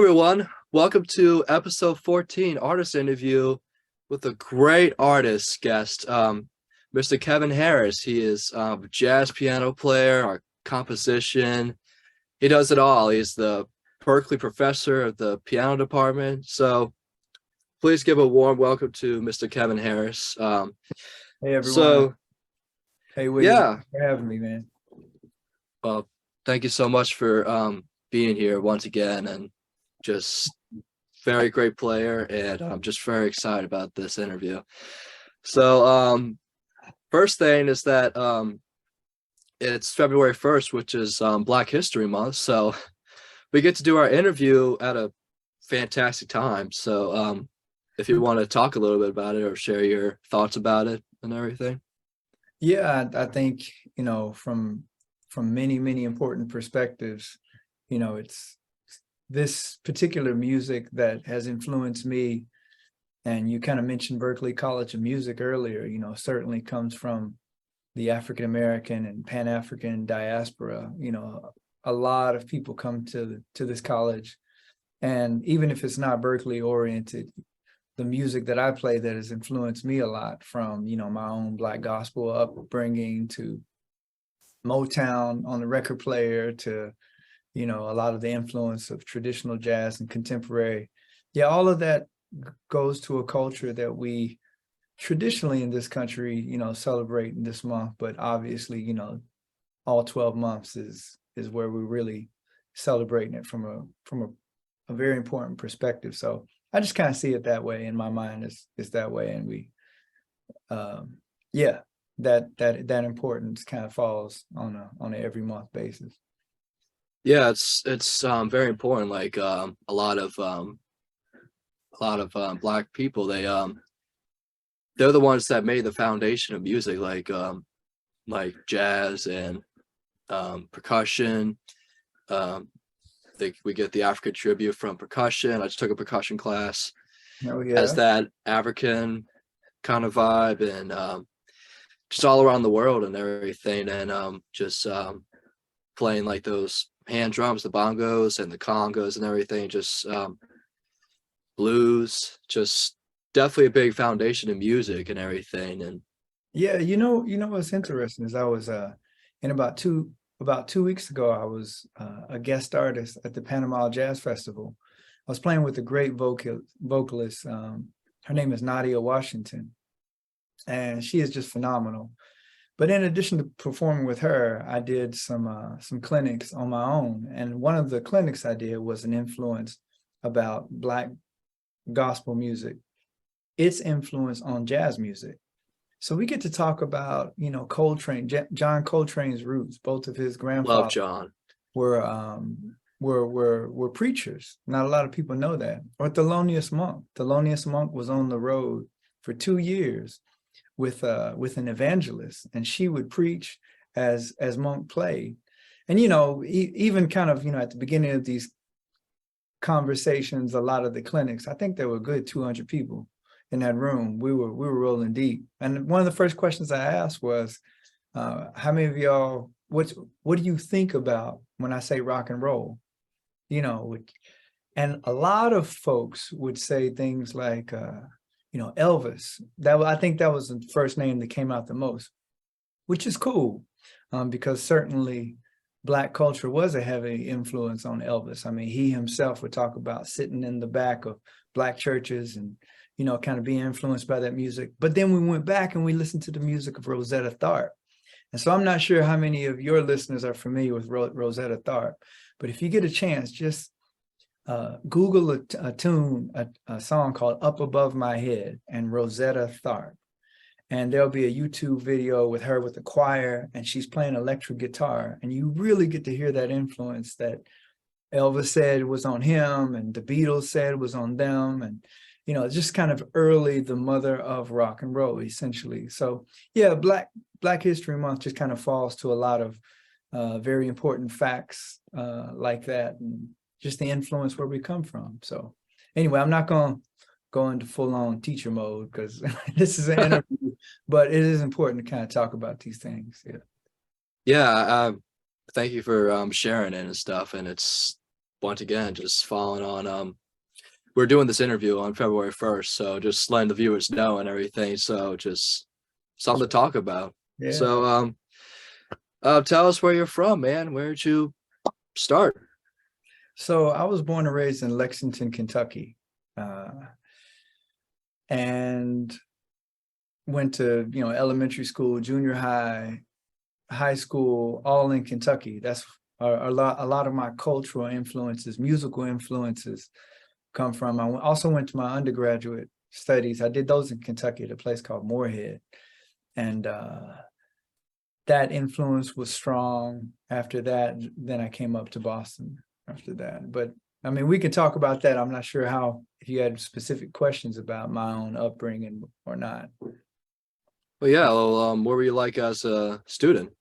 everyone. Welcome to episode 14, artist interview with a great artist guest, Mr. Kevin Harris. He is a jazz piano player, or composition. He does it all. He's the Berkeley professor of the piano department. So please give a warm welcome to Mr. Kevin Harris. Hey everyone. So Hey William, yeah, thanks for having me, man. well, thank you so much for being here once again, and just very great player, and I'm just very excited about this interview. So first thing is that it's February 1st, which is Black History Month. So we get to do our interview at a fantastic time. So if you want to talk a little bit about it or share your thoughts about it and everything. Yeah, I think, from many important perspectives, it's this particular music that has influenced me. And you kind of mentioned Berklee College of Music earlier, certainly comes from the African American and Pan-African diaspora. A lot of people come to this college, and even if it's not Berklee oriented, the music that I play that has influenced me a lot, from my own Black gospel upbringing to Motown on the record player to a lot of the influence of traditional jazz and contemporary. Yeah, all of that goes to a culture that we traditionally in this country, celebrate in this month. But obviously, all 12 months is where we're really celebrating it from a very important perspective. So I just kind of see it that way. In my mind, is that way, and we, that importance kind of falls on a every month basis. Yeah, it's very important. Like a lot of Black people, they're the ones that made the foundation of music, like jazz and percussion. We get the African tribute from percussion. I just took a percussion class. Oh yeah. Has that African kind of vibe, and just all around the world and everything, and just playing like those hand drums, the bongos and the congos and everything, just blues, just definitely a big foundation in music and everything. And yeah, what's interesting is I was in about two weeks ago, I was a guest artist at the Panama Jazz Festival. I was playing with a great vocalist. Her name is Nadia Washington, and she is just phenomenal. But in addition to performing with her, I did some clinics on my own. And one of the clinics I did was an influence about Black gospel music, its influence on jazz music. So we get to talk about, Coltrane, John Coltrane's roots. Both of his grandfathers love John. were preachers. Not a lot of people know that. Or Thelonious Monk. Thelonious Monk was on the road for 2 years with an evangelist, and she would preach as Monk played. And even kind of at the beginning of these conversations, a lot of the clinics, I think there were a good 200 people in that room. We were rolling deep, and one of the first questions I asked was, how many of y'all, what do you think about when I say rock and roll? And a lot of folks would say things like Elvis. I think that was the first name that came out the most, which is cool, because certainly Black culture was a heavy influence on Elvis. I mean, he himself would talk about sitting in the back of Black churches and kind of being influenced by that music. But then we went back and we listened to the music of Rosetta Tharpe. And so I'm not sure how many of your listeners are familiar with Rosetta Tharpe, but if you get a chance, just Google a song called Up Above My Head and Rosetta Tharpe. And there'll be a YouTube video with her with the choir, and she's playing electric guitar. And you really get to hear that influence that Elvis said was on him, and the Beatles said was on them. And, just kind of early, the mother of rock and roll, essentially. So yeah, Black History Month just kind of falls to a lot of very important facts like that, and just the influence where we come from. So anyway, I'm not going to go into full-on teacher mode because this is an interview, but it is important to kind of talk about these things. Yeah, thank you for sharing it and stuff. And it's once again, just following on, we're doing this interview on February 1st, so just letting the viewers know and everything. So just something to talk about. Yeah. So tell us where you're from, man. Where'd you start? So I was born and raised in Lexington, Kentucky, and went to, elementary school, junior high, high school, all in Kentucky. That's a lot of my cultural influences, musical influences come from. I also went to my undergraduate studies. I did those in Kentucky at a place called Moorhead. And that influence was strong. After that, then I came up to Boston after that. But I mean, we can talk about that. I'm not sure if you had specific questions about my own upbringing or not. Well, yeah. Well, what were you like as a student?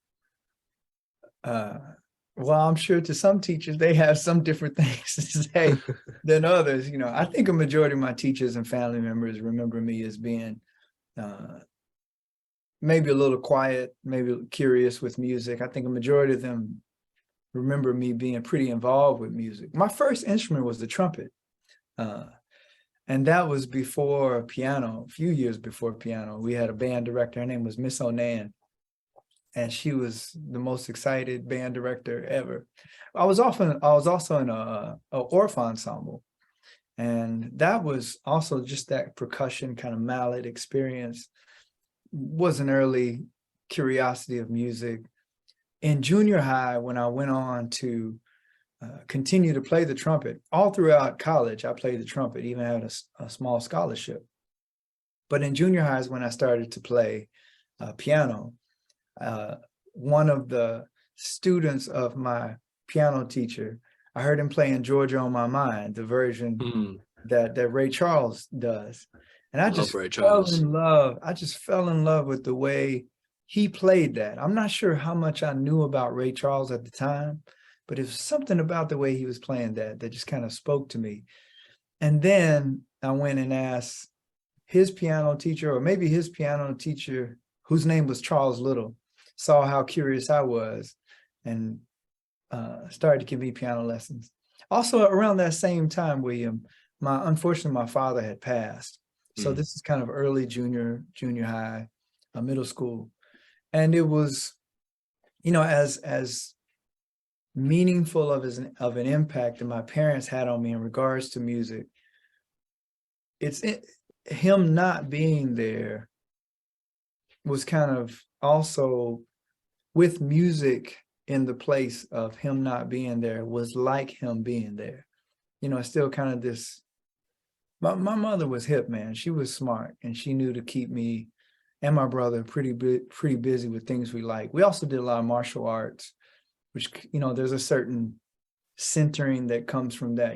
Well, I'm sure to some teachers, they have some different things to say than others. I think a majority of my teachers and family members remember me as being maybe a little quiet, maybe curious with music. I think a majority of them remember me being pretty involved with music. My first instrument was the trumpet. And that was before piano, a few years before piano. We had a band director. Her name was Miss Onan. And she was the most excited band director ever. I was also in a Orff ensemble. And that was also just that percussion kind of mallet experience. Was an early curiosity of music. In junior high, when I went on to continue to play the trumpet, all throughout college, I played the trumpet, even had a small scholarship. But in junior high is when I started to play piano. One of the students of my piano teacher, I heard him playing Georgia on My Mind, the version that Ray Charles does. And I just fell in love. I just fell in love with the way he played that. I'm not sure how much I knew about Ray Charles at the time, but it was something about the way he was playing that just kind of spoke to me. And then I went and asked his piano teacher, or maybe his piano teacher, whose name was Charles Little, saw how curious I was and started to give me piano lessons. Also, around that same time, William, unfortunately, my father had passed. So this is kind of early junior high, middle school. And it was, as meaningful of an impact that my parents had on me in regards to music, him not being there was kind of also with music in the place of him not being there was like him being there. It's still kind of this. My mother was hip, man. She was smart, and she knew to keep me and my brother pretty busy with things we like. We also did a lot of martial arts, which, there's a certain centering that comes from that,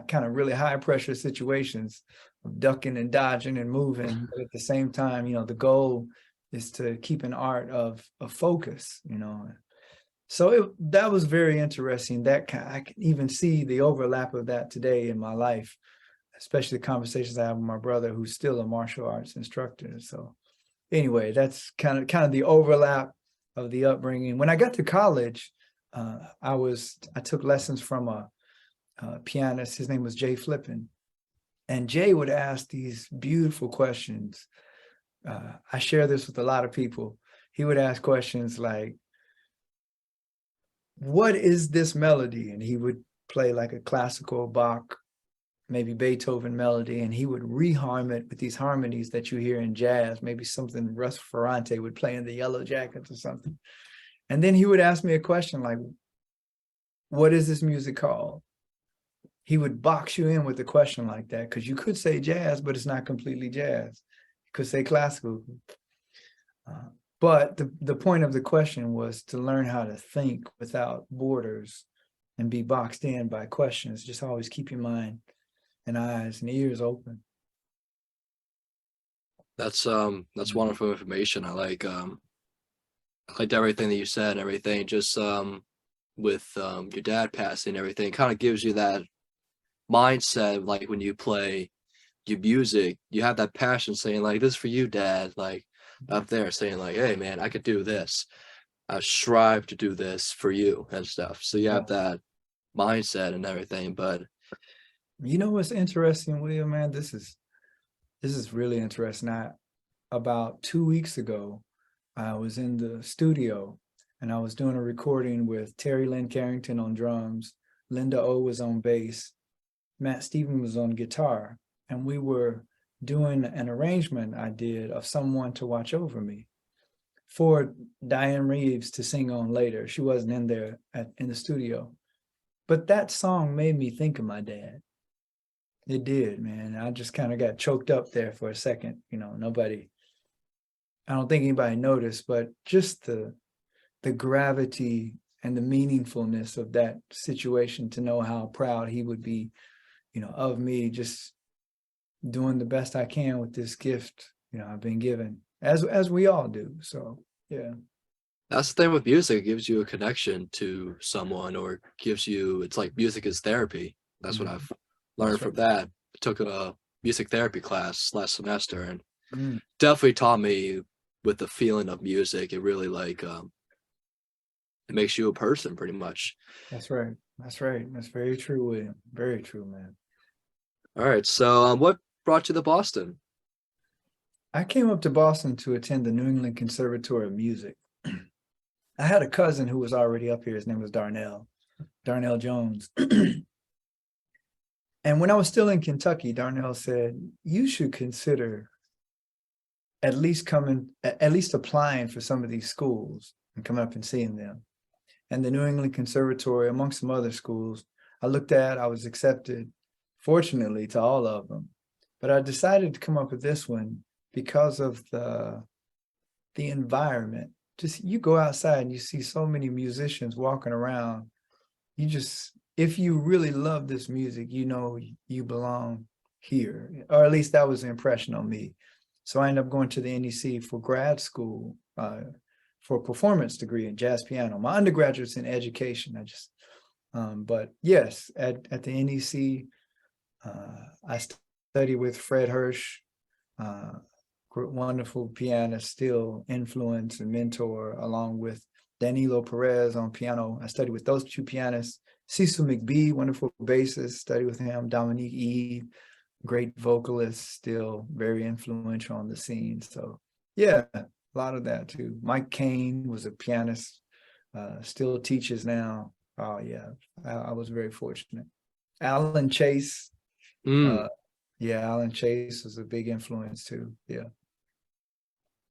kind of really high pressure situations of ducking and dodging and moving. But at the same time, the goal is to keep an art of focus, So that was very interesting. I can even see the overlap of that today in my life, especially the conversations I have with my brother, who's still a martial arts instructor. So anyway, that's kind of the overlap of the upbringing. When I got to college, I took lessons from a pianist. His name was Jay Flippin. And Jay would ask these beautiful questions. I share this with a lot of people. He would ask questions like, what is this melody? And he would play like a classical Bach, maybe Beethoven melody, and he would reharm it with these harmonies that you hear in jazz, maybe something Russ Ferrante would play in the Yellow Jackets or something. And then he would ask me a question like, what is this music called? He would box you in with a question like that, because you could say jazz, but it's not completely jazz. You could say classical. But the point of the question was to learn how to think without borders and be boxed in by questions. Just always keep your mind and eyes and ears open. That's wonderful information. I liked everything that you said and everything. Just with your dad passing and everything, kind of gives you that mindset. Like when you play your music, you have that passion saying like, this is for you, Dad. Like up there saying like, hey man, I could do this. I strive to do this for you and stuff. So you have that mindset and everything. But You know what's interesting, William, man? This is really interesting. About 2 weeks ago, I was in the studio and I was doing a recording with Terri Lyne Carrington on drums, Linda O was on bass, Matt Stevens was on guitar, and we were doing an arrangement I did of Someone to Watch Over Me for Diane Reeves to sing on later. She wasn't in there in the studio. But that song made me think of my dad. It did, man. I just kind of got choked up there for a second. You know, I don't think anybody noticed, but just the gravity and the meaningfulness of that situation, to know how proud he would be, you know, of me just doing the best I can with this gift, you know, I've been given, as we all do. So yeah. that's the thing with music, it gives you a connection to someone, or gives you, it's like music is therapy. That's what I've learned from that. I took a music therapy class last semester, and definitely taught me with the feeling of music. It really like it makes you a person pretty much. That's right. That's right. That's very true, William. Very true, man. All right. So what brought you to Boston? I came up to Boston to attend the New England Conservatory of Music. I had a cousin who was already up here. His name was Darnell Jones. And when I was still in Kentucky, Darnell said, you should consider at least applying for some of these schools and coming up and seeing them. And the New England Conservatory, amongst some other schools, I was accepted, fortunately, to all of them. But I decided to come up with this one because of the environment. Just, you go outside and you see so many musicians walking around. If you really love this music, you know you belong here, or at least that was the impression on me. So I ended up going to the NEC for grad school, for a performance degree in jazz piano. My undergraduate's in education. But yes, at the NEC, I studied with Fred Hirsch, wonderful pianist, still influence and mentor, along with Danilo Perez on piano. I studied with those two pianists. Cecil McBee, wonderful bassist, studied with him. Dominique E, great vocalist, still very influential on the scene. So yeah, a lot of that too. Mike Cain was a pianist, still teaches now. Oh yeah, I was very fortunate. Alan Chase, Alan Chase was a big influence too. Yeah.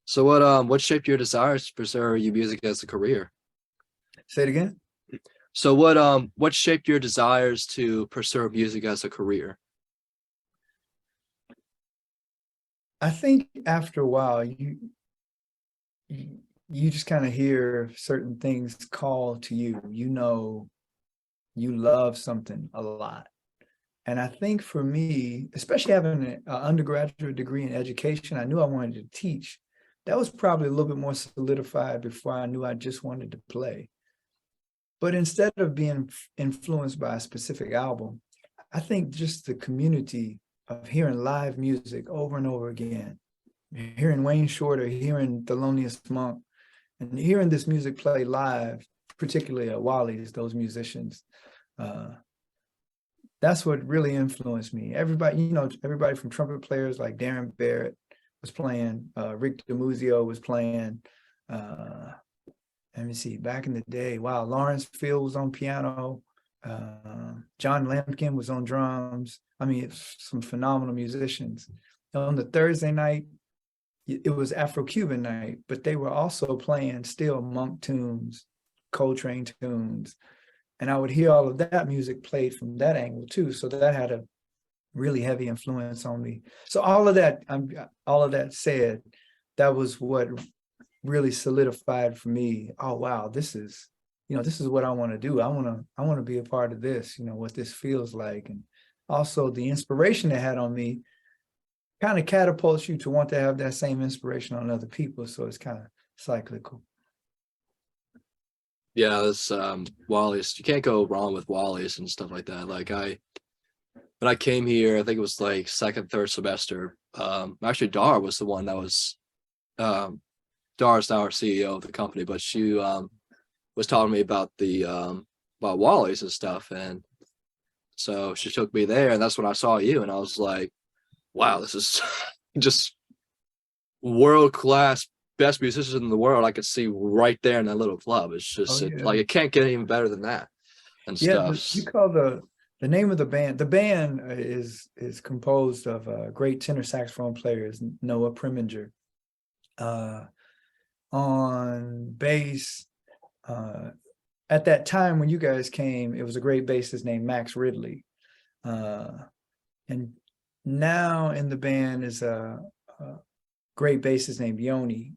So what shaped your desires to pursue your music as a career? Say it again. So what shaped your desires to pursue music as a career? I think after a while, you just kind of hear certain things call to you. You know, you love something a lot. And I think for me, especially having an undergraduate degree in education, I knew I wanted to teach. That was probably a little bit more solidified before I knew I just wanted to play. But instead of being influenced by a specific album, I think just the community of hearing live music over and over again, hearing Wayne Shorter, hearing Thelonious Monk, and hearing this music play live, particularly at Wally's, those musicians, that's what really influenced me. Everybody from trumpet players like Darren Barrett was playing, Rick DiMuzio was playing, let me see, back in the day, wow, Lawrence Field was on piano, John Lampkin was on drums. I mean, it's some phenomenal musicians. On the Thursday night, it was Afro-Cuban night, but they were also playing still Monk tunes, Coltrane tunes. And I would hear all of that music played from that angle too. So that had a really heavy influence on me. So all of that said, that was what really solidified for me. Oh, wow, this is what I want to do. I want to be a part of this, what this feels like. And also the inspiration it had on me kind of catapults you to want to have that same inspiration on other people. So it's kind of cyclical. Yeah, this Wally's, you can't go wrong with Wally's and stuff like that. Like when I came here, I think it was like second, third semester. Actually, Dar was the one that was Dar's now our CEO of the company, but she was telling me about the Wally's and stuff. And so she took me there, and that's when I saw you, and I was like, wow, this is just world class, best musicians in the world I could see right there in that little club. It's just like it can't get even better than that and Yeah, stuff. you call the name of the band. The band is composed of great tenor saxophone players, Noah Preminger, on bass. At that time when you guys came, it was a great bassist named Max Ridley, and now in the band is a great bassist named Yoni,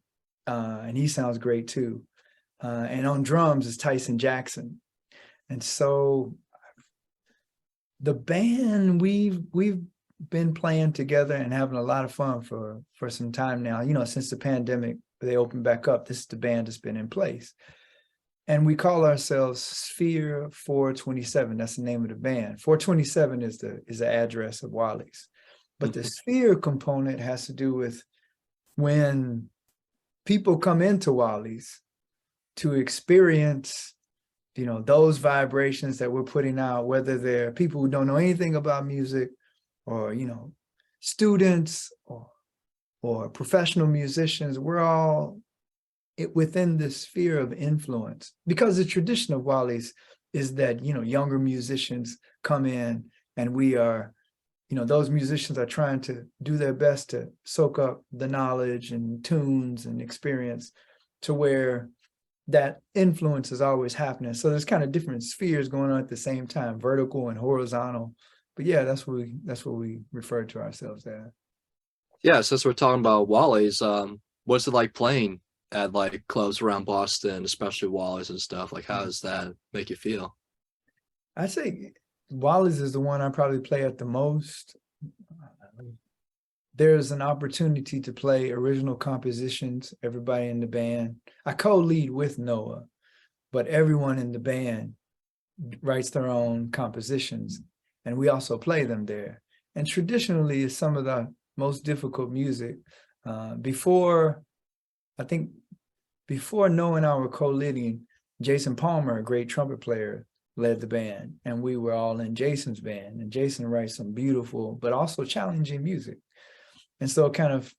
and he sounds great too. And on drums is Tyson Jackson. And so the band, we've been playing together and having a lot of fun for some time now. You know, since the pandemic, they opened back up. This is the band that's been in place. And we call ourselves Sphere 427. That's the name of the band. 427 is the address of Wally's. But the sphere component has to do with when people come into Wally's to experience, you know, those vibrations that we're putting out, whether they're people who don't know anything about music, or, you know, students or professional musicians. We're all within this sphere of influence, because the tradition of Wally's is that, you know, younger musicians come in, and we are, you know, those musicians are trying to do their best to soak up the knowledge and tunes and experience, to where that influence is always happening. So there's kind of different spheres going on at the same time, vertical and horizontal. But yeah, that's what we refer to ourselves as. Yeah, since we're talking about Wally's, what's it like playing at like clubs around Boston, especially Wally's and stuff? Like, how does that make you feel? I'd say Wally's is the one I probably play at the most. There's an opportunity to play original compositions, everybody in the band. I co-lead with Noah, but everyone in the band writes their own compositions, and we also play them there. And traditionally, it's some of the most difficult music. Before Noah and I were co-leading, Jason Palmer, a great trumpet player, led the band, and we were all in Jason's band. And Jason writes some beautiful but also challenging music. And so kind of,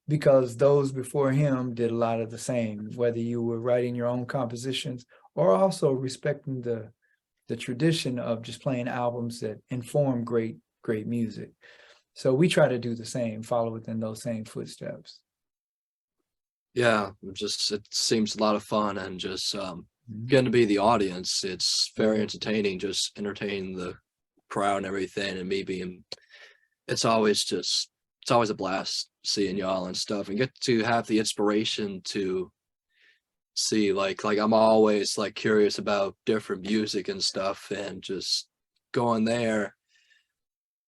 because those before him did a lot of the same, whether you were writing your own compositions or also respecting the tradition of just playing albums that inform great music. So we try to do the same, follow within those same footsteps. Yeah, just it seems a lot of fun, and just getting to be the audience. It's very entertaining, just entertaining the crowd and everything, and me being, it's always a blast seeing y'all and stuff, and get to have the inspiration to see like I'm always like curious about different music and stuff, and just going there.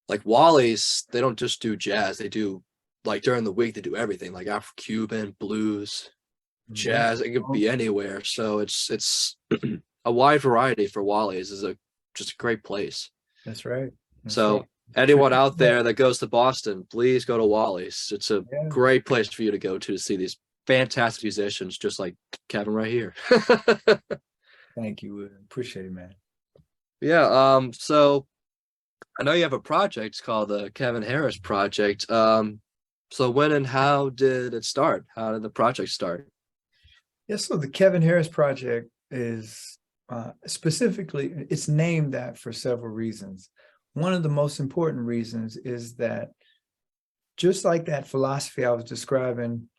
Like Wally's, they don't just do jazz, they do, like during the week they do everything, like Afro-Cuban, blues, jazz. It could be anywhere. So it's a wide variety for Wally's. Is just a great place. That's right. So anyone out there that goes to Boston, please go to Wally's. It's a great place for you to go to see these fantastic musicians, just like Kevin right here. Thank you. Appreciate it, man. Yeah. So I know you have a project called the Kevin Harris Project. So when and how did it start? How did the project start? Yeah, so the Kevin Harris Project is specifically, it's named that for several reasons. One of the most important reasons is that, just like that philosophy I was describing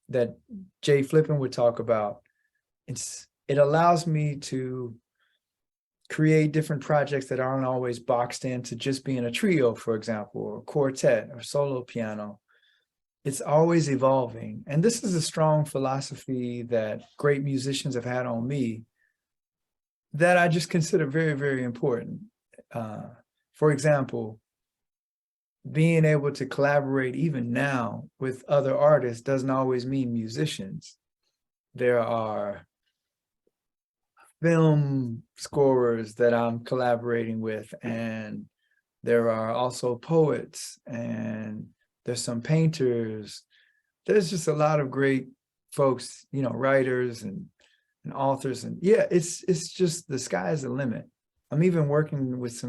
that Jay Flippin would talk about, it allows me to create different projects that aren't always boxed into just being a trio, for example, or quartet or solo piano. It's always evolving. And this is a strong philosophy that great musicians have had on me that I just consider very, very important. For example, being able to collaborate even now with other artists doesn't always mean musicians. There are film scorers that I'm collaborating with, and there are also poets, and there's some painters. There's just a lot of great folks, you know, writers, and and authors, and yeah, it's just the sky's the limit. I'm even working with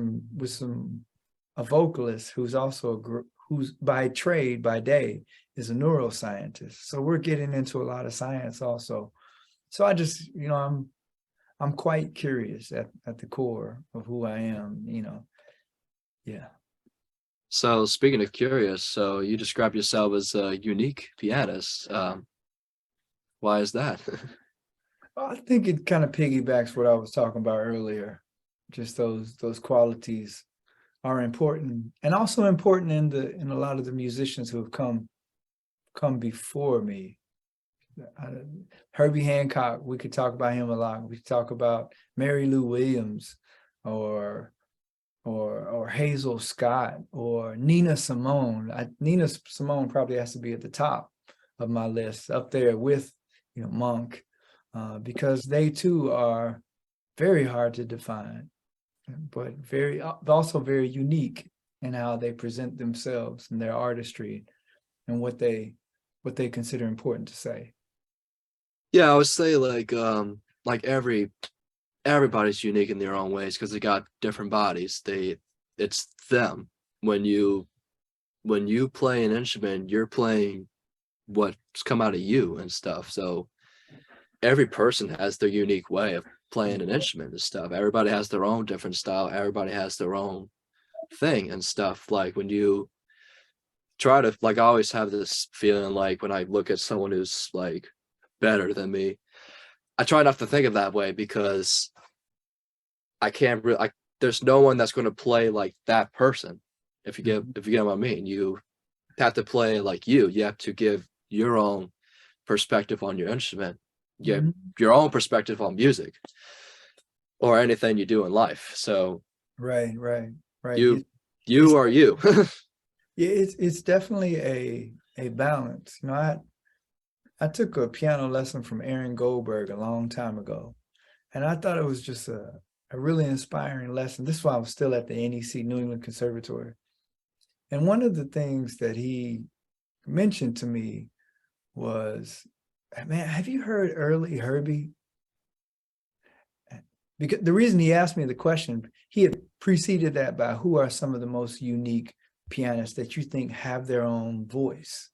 a vocalist who's also who's by trade, by day, is a neuroscientist. So we're getting into a lot of science also. So I just, I'm quite curious at the core of who I am, Yeah. So speaking of curious, so you describe yourself as a unique pianist. Why is that? I think it kind of piggybacks what I was talking about earlier. Just those qualities are important, and also important in a lot of the musicians who have come before me. Herbie Hancock, we could talk about him a lot. We could talk about Mary Lou Williams, or Hazel Scott, or Nina Simone. Nina Simone probably has to be at the top of my list, up there with Monk, because they too are very hard to define, but also very unique in how they present themselves and their artistry and what they consider important to say. Yeah, I would say like everybody's unique in their own ways because they got different bodies. It's them. When you play an instrument, you're playing what's come out of you and stuff. So every person has their unique way of playing an instrument and stuff. Everybody has their own different style. Everybody has their own thing and stuff. Like when you try to, like, I always have this feeling like when I look at someone who's like better than me, I try not to think of that way because I can't really, there's no one that's going to play like that person. If you get what I mean, you have to play like you have to give your own perspective on your instrument, your own perspective on music or anything you do in life. So right. You are you. Yeah, it's definitely a balance. I took a piano lesson from Aaron Goldberg a long time ago, and I thought it was just a really inspiring lesson. This is why I was still at the NEC, New England Conservatory. And one of the things that he mentioned to me was, man, have you heard early Herbie? Because the reason he asked me the question, he had preceded that by who are some of the most unique pianists that you think have their own voice.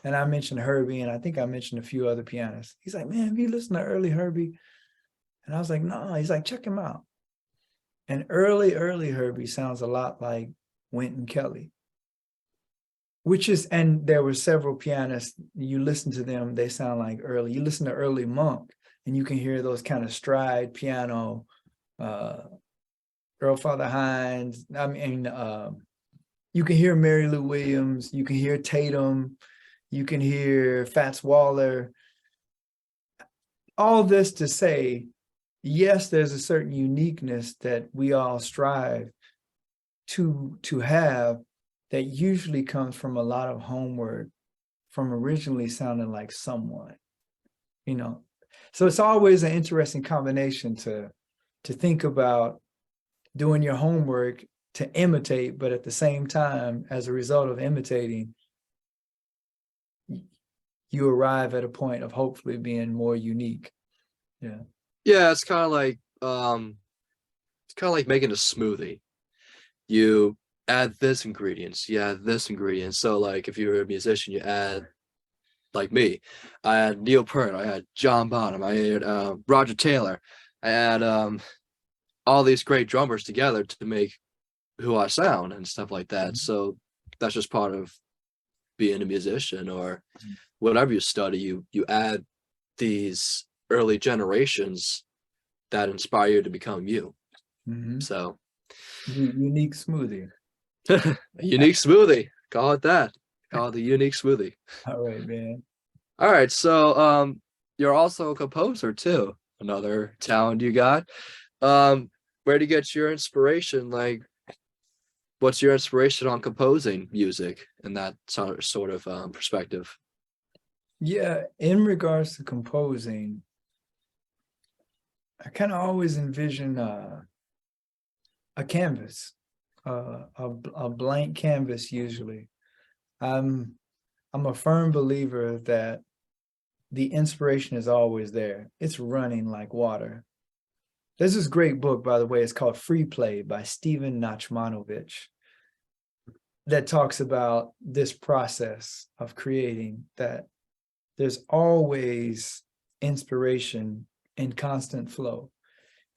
And I mentioned Herbie, and I think I mentioned a few other pianists. He's like, man, have you listened to early Herbie? And I was like, no. He's like, check him out. And early Herbie sounds a lot like Wynton Kelly, and there were several pianists, you listen to them, they sound like early. You listen to early Monk, and you can hear those kind of stride piano, Earl Father Hines. I mean, you can hear Mary Lou Williams, you can hear Tatum, you can hear Fats Waller. All this to say, yes, there's a certain uniqueness that we all strive to have that usually comes from a lot of homework from originally sounding like someone, So it's always an interesting combination to think about doing your homework to imitate, but at the same time, as a result of imitating, you arrive at a point of hopefully being more unique. Yeah. Yeah, it's kind of like making a smoothie. You add this ingredients, you add this ingredient. So like if you're a musician, you add, like me, I had Neil Peart, I had John Bonham, I had Roger Taylor, I had all these great drummers together to make who I sound and stuff like that. So that's just part of being a musician, or whatever you study. You add these early generations that inspire you to become you. So unique smoothie. a unique smoothie. Call it that. Call it the unique smoothie. All right, man. All right. So you're also a composer too. Another talent you got. Where do you get your inspiration? Like, what's your inspiration on composing music in that sort of perspective? Yeah, in regards to composing, I kind of always envision a canvas, a blank canvas. Usually, I'm a firm believer that the inspiration is always there. It's running like water. There's this great book, by the way, it's called Free Play by Stephen Nachmanovich, that talks about this process of creating, that there's always inspiration and constant flow.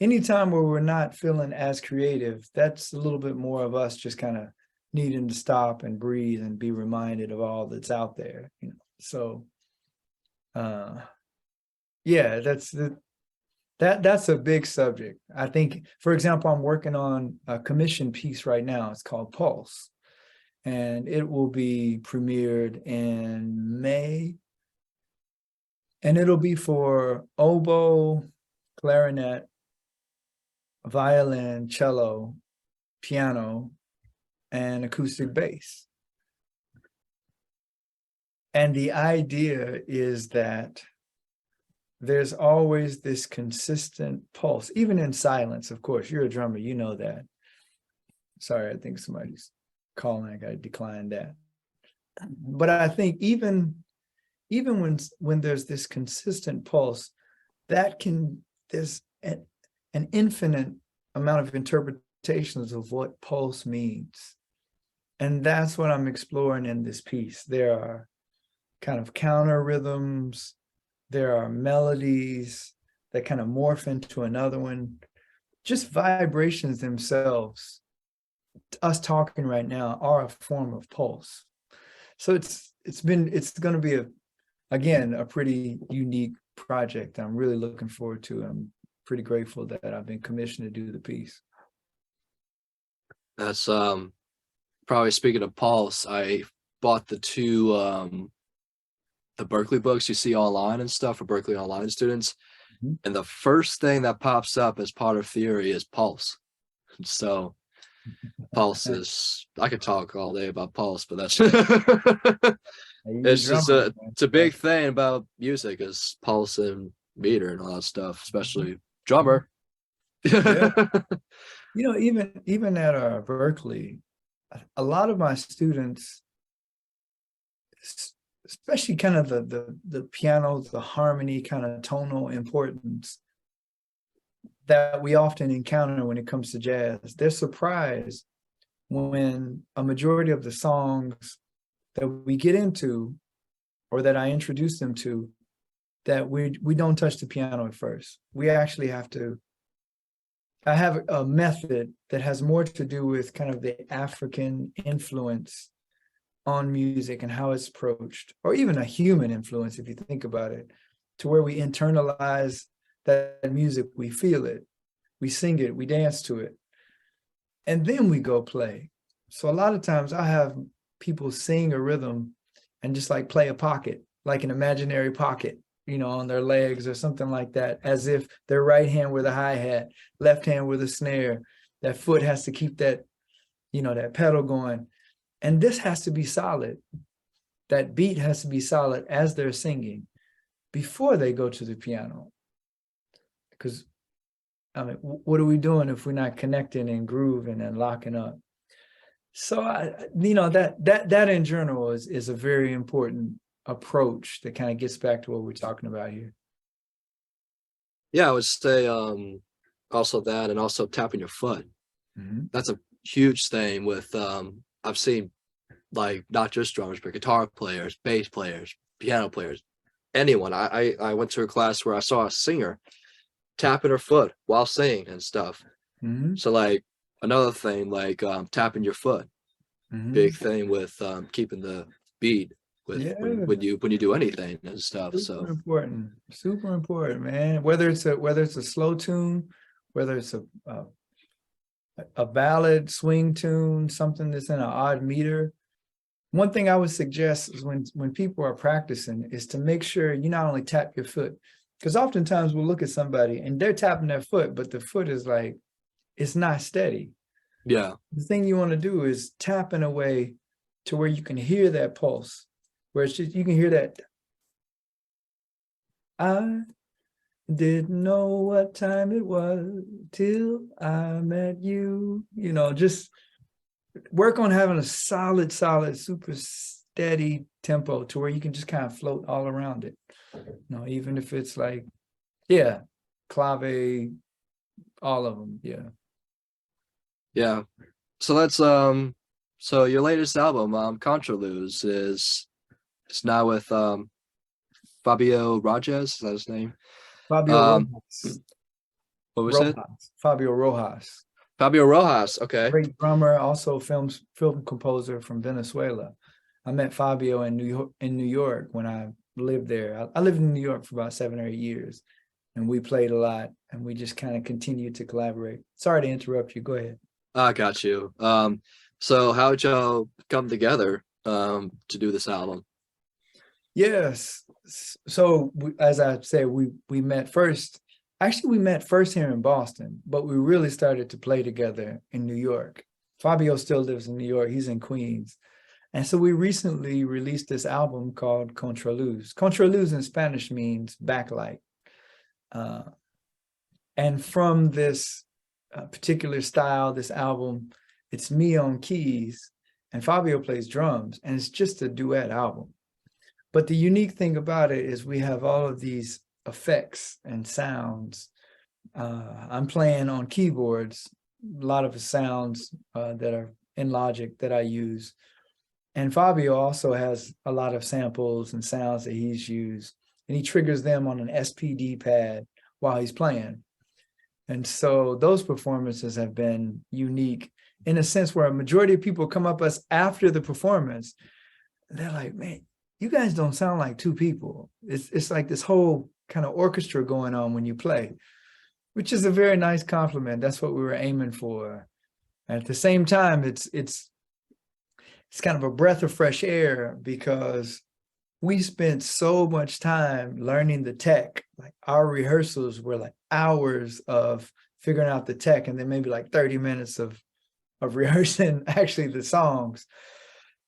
Anytime where we're not feeling as creative, that's a little bit more of us just kind of needing to stop and breathe and be reminded of all that's out there, you know. So yeah, that's a big subject. I think, for example, I'm working on a commission piece right now. It's called Pulse, and it will be premiered in May, and it'll be for oboe, clarinet, violin, cello, piano, and acoustic bass. And the idea is that there's always this consistent pulse, even in silence. Of course, you're a drummer, you know that. Sorry, I think somebody's calling. I got to decline that. But I think even when there's this consistent pulse, there's an infinite amount of interpretations of what pulse means. And that's what I'm exploring in this piece. There are kind of counter rhythms, there are melodies that kind of morph into another one, just vibrations themselves. Us talking right now are a form of pulse. So it's going to be again a pretty unique project. I'm really looking forward to it. I'm pretty grateful that I've been commissioned to do the piece. That's probably, speaking of pulse, I bought the two the Berkeley books you see online and stuff for Berkeley Online students. Mm-hmm. And the first thing that pops up as part of theory is pulse. So pulse is, I could talk all day about pulse, but that's it's just it's a big thing about music, is pulse and meter and all that stuff, especially drummer. Yeah. You know, even at Berkeley, a lot of my students, especially kind of the piano, the harmony, kind of tonal importance that we often encounter when it comes to jazz, they're surprised when a majority of the songs that we get into, or that I introduce them to, that we don't touch the piano at first. We actually have to. I have a method that has more to do with kind of the African influence on music and how it's approached, or even a human influence, if you think about it, to where we internalize that music, we feel it, we sing it, we dance to it, and then we go play. So a lot of times I have people sing a rhythm and just like play a pocket, like an imaginary pocket, you know, on their legs or something like that, as if their right hand with a hi-hat, left hand with a snare, that foot has to keep that, you know, that pedal going. And this has to be solid. That beat has to be solid as they're singing before they go to the piano. Because, I mean, what are we doing if we're not connecting and grooving and locking up? So, you know, that in general is a very important approach that kind of gets back to what we're talking about here. Yeah, I would say also that, and also tapping your foot. Mm-hmm. That's a huge thing with I've seen, like, not just drummers, but guitar players, bass players, piano players, anyone. I went to a class where I saw a singer tapping her foot while singing and stuff. Mm-hmm. So, like, another thing, like tapping your foot, big thing with keeping the beat with when you do anything and stuff. Super important, man. Whether it's a slow tune, whether it's a ballad swing tune, something that's in an odd meter. One thing I would suggest is when people are practicing is to make sure you not only tap your foot, because oftentimes we'll look at somebody and they're tapping their foot, but the foot is like, it's not steady. Yeah. The thing you want to do is tap in a way to where you can hear that pulse, where it's just, you can hear that. I didn't know what time it was till I met you. You know, just work on having a solid, super steady tempo to where you can just kind of float all around it. Even if it's like, yeah, clave, all of them. Yeah. Yeah. So let's so your latest album, Contraluz, is now with Fabio Rajes, is that his name? Fabio Rojas. What was it? Fabio Rojas. Fabio Rojas. Okay. Great drummer, also film composer from Venezuela. I met Fabio in New York when I lived there. I lived in New York for about 7 or 8 years, and we played a lot, and we just kind of continued to collaborate. Sorry to interrupt you. Go ahead. I got you. So how'd y'all come together to do this album? Yes. So as I said, we met first. Actually, we met first here in Boston, but we really started to play together in New York. Fabio still lives in New York. He's in Queens. And so we recently released this album called Contraluz. Contraluz in Spanish means backlight. And from this particular style, this album, it's me on keys and Fabio plays drums, and it's just a duet album. But the unique thing about it is we have all of these effects and sounds. I'm playing on keyboards, a lot of the sounds that are in Logic that I use. And Fabio also has a lot of samples and sounds that he's used, and he triggers them on an SPD pad while he's playing. And so those performances have been unique in a sense where a majority of people come up us after the performance, and they're like, man, you guys don't sound like two people. It's like this whole kind of orchestra going on when you play, which is a very nice compliment. That's what we were aiming for. And at the same time, it's kind of a breath of fresh air because we spent so much time learning the tech. Like our rehearsals were like hours of figuring out the tech, and then maybe like 30 minutes of rehearsing actually the songs.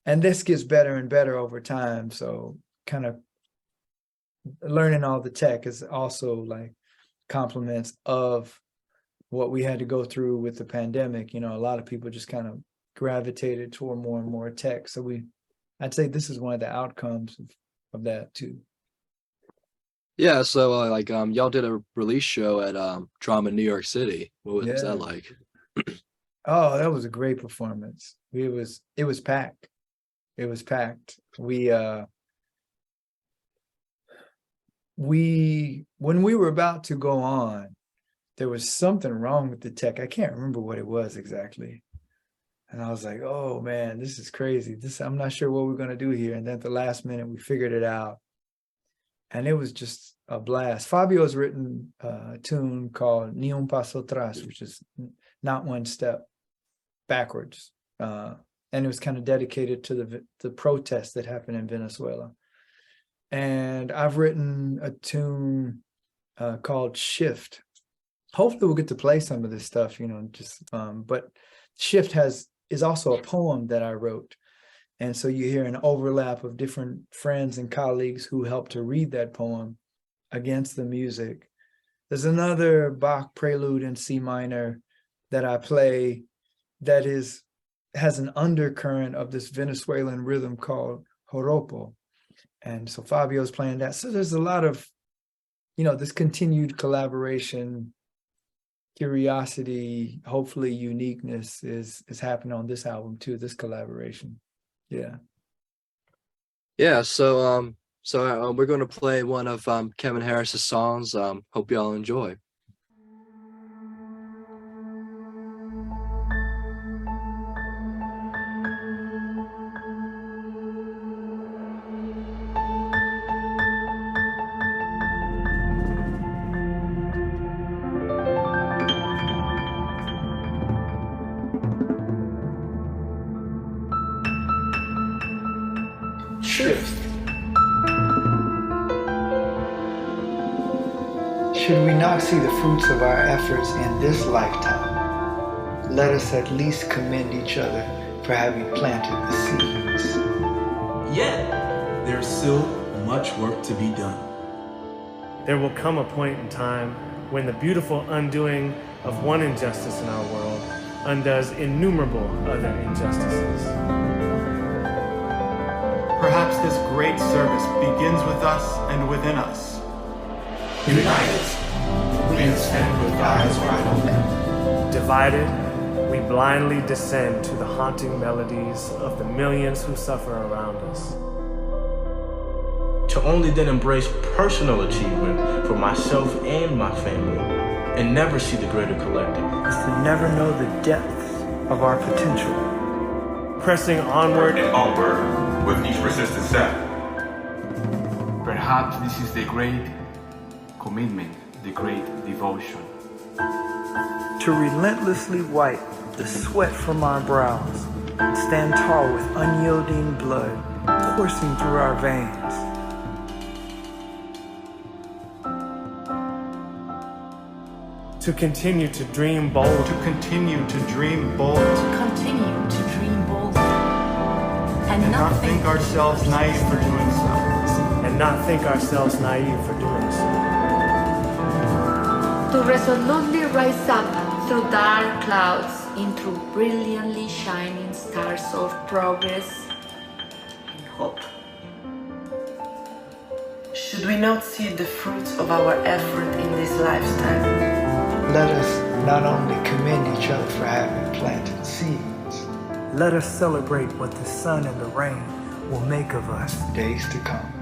And this gets better and better over time. So kind of learning all the tech is also like compliments of what we had to go through with the pandemic. A lot of people just kind of gravitated toward more and more tech. So I'd say this is one of the outcomes of that too. Yeah, so y'all did a release show at Drama New York City. What was that like? Oh, that was a great performance. It was packed. It was packed. When we were about to go on, there was something wrong with the tech. I can't remember what it was exactly. And I was like, oh man, this is crazy. I'm not sure what we're going to do here. And then at the last minute, we figured it out. And it was just a blast. Fabio's written a tune called Ni un paso atrás, which is not one step backwards. And it was kind of dedicated to the protests that happened in Venezuela. And I've written a tune called Shift. Hopefully we'll get to play some of this stuff, but Shift is also a poem that I wrote. And so you hear an overlap of different friends and colleagues who helped to read that poem against the music. There's another Bach prelude in C minor that I play that has an undercurrent of this Venezuelan rhythm called joropo. And so Fabio's playing that. So there's a lot of, this continued collaboration, curiosity, hopefully uniqueness is happening on this album too, this collaboration. Yeah. Yeah, so we're going to play one of Kevin Harris's songs. Hope y'all enjoy. Should we not see the fruits of our efforts in this lifetime, let us at least commend each other for having planted the seeds. Yet, there's still much work to be done. There will come a point in time when the beautiful undoing of one injustice in our world undoes innumerable other injustices. Perhaps this great service begins with us and within us. United, we stand with eyes wide open. Divided, we blindly descend to the haunting melodies of the millions who suffer around us. To only then embrace personal achievement for myself and my family, and never see the greater collective. Is to never know the depths of our potential. Pressing onward and upward with each persistent step. Perhaps this is the great commitment, the great devotion. To relentlessly wipe the sweat from our brows and stand tall with unyielding blood coursing through our veins. to continue to dream bold. To continue to dream bold. To continue to dream bold. And not think ourselves naive for doing so. And not think ourselves naive for doing so. To resolutely rise up through dark clouds into brilliantly shining stars of progress and hope. Should we not see the fruits of our effort in this lifetime? Let us not only commend each other for having planted seeds. Let us celebrate what the sun and the rain will make of us Days to come.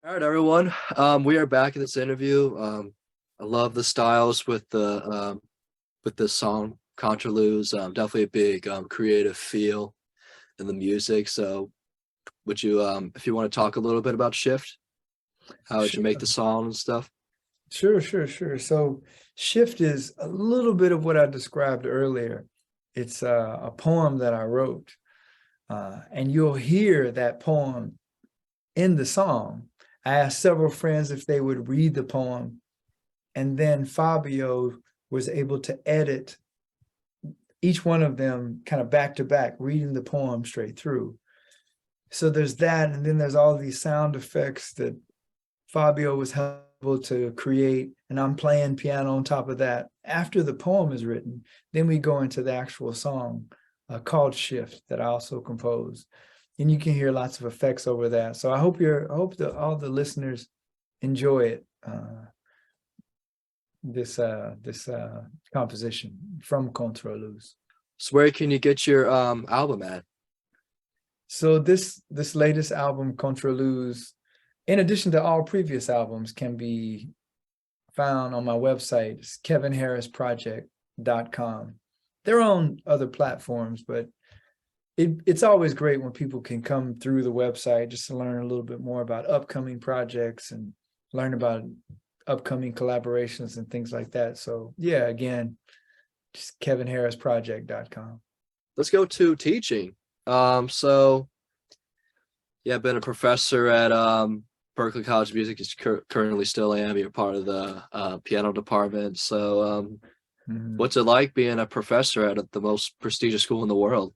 All right, everyone. We are back in this interview. I love the styles with the song Contraludes. Definitely a big creative feel in the music. So, would you, if you want to talk a little bit about Shift, how did you make the song and stuff? Sure. So Shift is a little bit of what I described earlier. It's a poem that I wrote, and you'll hear that poem in the song. I asked several friends if they would read the poem, and then Fabio was able to edit each one of them kind of back to back, reading the poem straight through. So there's that, and then there's all these sound effects that Fabio was able to create, and I'm playing piano on top of that. After the poem is written, then we go into the actual song called Shift that I also composed. And you can hear lots of effects over that. So I hope all the listeners enjoy it. This composition from Contraludes. So where can you get your album at? So this latest album, Contraludes, in addition to all previous albums, can be found on my website. It's kevinharrisproject.com. They're on other platforms, but it's always great when people can come through the website just to learn a little bit more about upcoming projects and learn about upcoming collaborations and things like that. So yeah, again, just kevinharrisproject.com. Let's go to teaching. So yeah, I've been a professor at Berklee College of Music. Currently still am. You're part of the piano department. So what's it like being a professor at the most prestigious school in the world?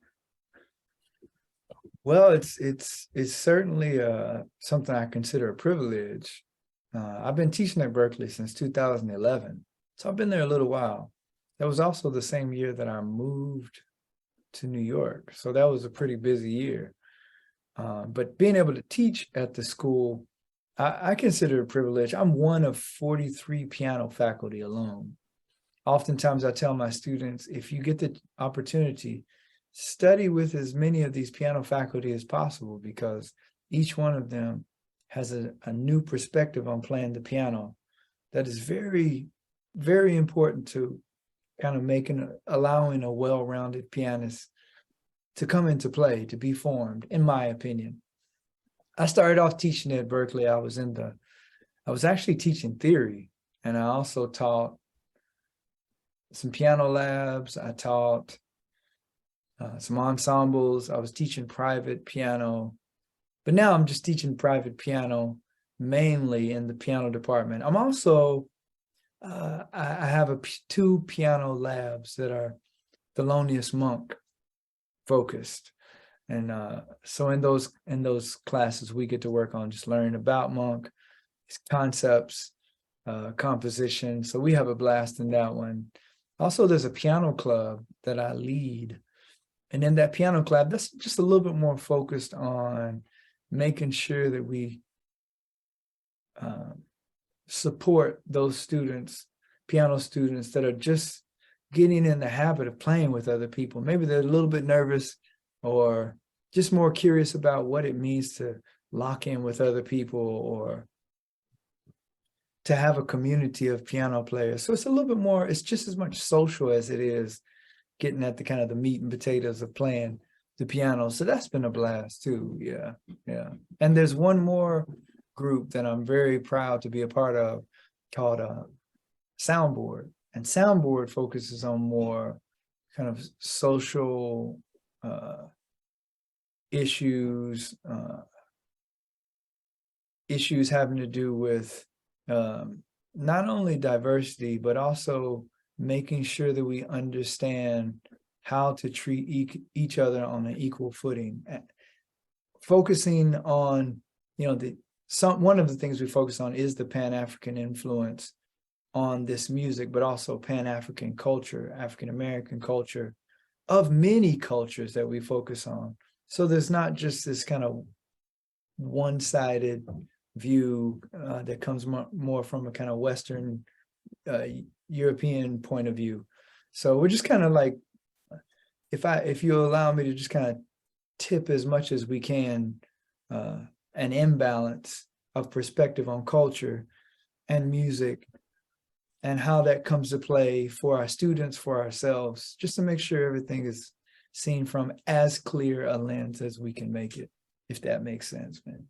Well, it's certainly something I consider a privilege. I've been teaching at Berklee since 2011, so I've been there a little while. That was also the same year that I moved to New York, so that was a pretty busy year. But being able to teach at the school, I consider a privilege. I'm one of 43 piano faculty alone. Oftentimes I tell my students, if you get the opportunity, study with as many of these piano faculty as possible, because each one of them has a new perspective on playing the piano that is very, very important to kind of allowing a well-rounded pianist to come into play, to be formed, in my opinion. I started off teaching at Berklee. I was actually teaching theory, and I also taught some piano labs. I taught some ensembles. I was teaching private piano, but now I'm just teaching private piano mainly in the piano department. I'm also, I have two piano labs that are Thelonious Monk focused. And so in those classes, we get to work on just learning about Monk, his concepts, composition. So we have a blast in that one. Also, there's a piano club that I lead. And in that piano club, that's just a little bit more focused on making sure that we support those students, piano students that are just getting in the habit of playing with other people. Maybe they're a little bit nervous or just more curious about what it means to lock in with other people or to have a community of piano players. So it's a little bit more, it's just as much social as it is getting at the kind of the meat and potatoes of playing the piano. So that's been a blast too. Yeah. And there's one more group that I'm very proud to be a part of called Soundboard. And Soundboard focuses on more kind of social issues having to do with not only diversity, but also making sure that we understand how to treat each other on an equal footing. Focusing on, one of the things we focus on is the Pan-African influence on this music, but also Pan-African culture, African-American culture, of many cultures that we focus on. So there's not just this kind of one-sided view that comes more from a kind of Western European point of view. So we're just kind of like, if you allow me to just kind of tip as much as we can, an imbalance of perspective on culture and music and how that comes to play for our students, for ourselves, just to make sure everything is seen from as clear a lens as we can make it, if that makes sense, man.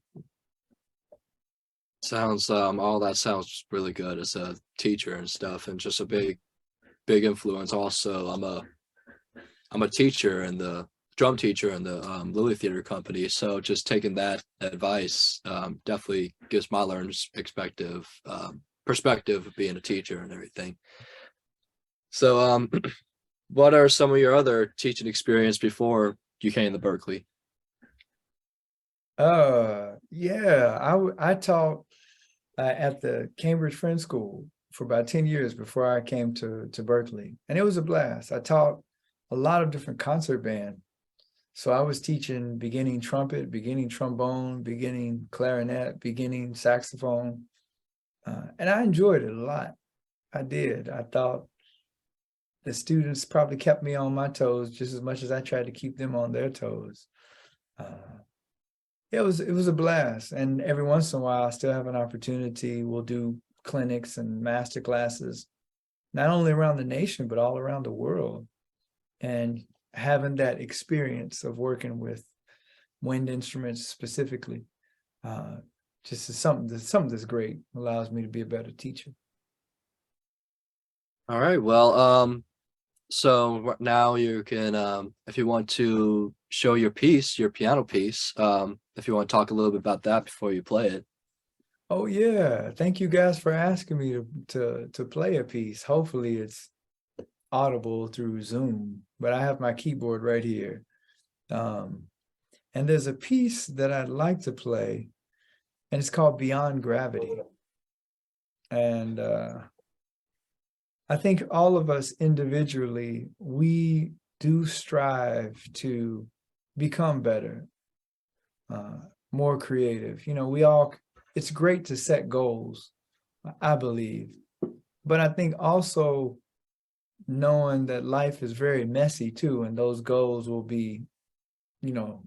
Sounds all that sounds really good as a teacher and stuff, and just a big influence. Also, I'm a teacher and the drum teacher in the Lilly Theater Company, so just taking that advice definitely gives my learners perspective of being a teacher and everything. So what are some of your other teaching experience before you came to Berkeley? Yeah, I taught at the Cambridge Friends School for about 10 years before I came to Berkeley, and it was a blast. I taught a lot of different concert band. So I was teaching beginning trumpet, beginning trombone, beginning clarinet, beginning saxophone, and I enjoyed it a lot. I did. I thought the students probably kept me on my toes just as much as I tried to keep them on their toes. It was a blast, and every once in a while I still have an opportunity. We'll do clinics and master classes, not only around the nation but all around the world, and having that experience of working with wind instruments specifically just is something that's great. Allows me to be a better teacher. All right, well, so now you can if you want to show your piece, your piano piece, if you want to talk a little bit about that before you play it. Oh yeah, thank you guys for asking me to play a piece. Hopefully it's audible through Zoom, but I have my keyboard right here. And there's a piece that I'd like to play, and it's called Beyond Gravity. And I think all of us individually, we do strive to become better, more creative. You know, it's great to set goals, I believe, but I think also knowing that life is very messy too, and those goals will be, you know,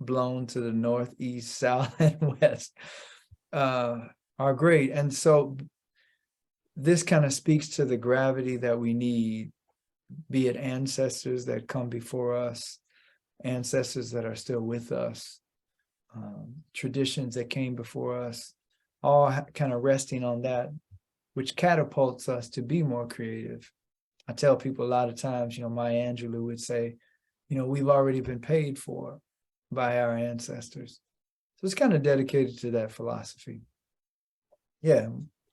blown to the north, east, south, and west, are great. And so this kind of speaks to the gravity that we need, be it ancestors that come before us, ancestors that are still with us, traditions that came before us, all kind of resting on that, which catapults us to be more creative. I tell people a lot of times, you know, Maya Angelou would say, you know, we've already been paid for by our ancestors. So it's kind of dedicated to that philosophy. Yeah.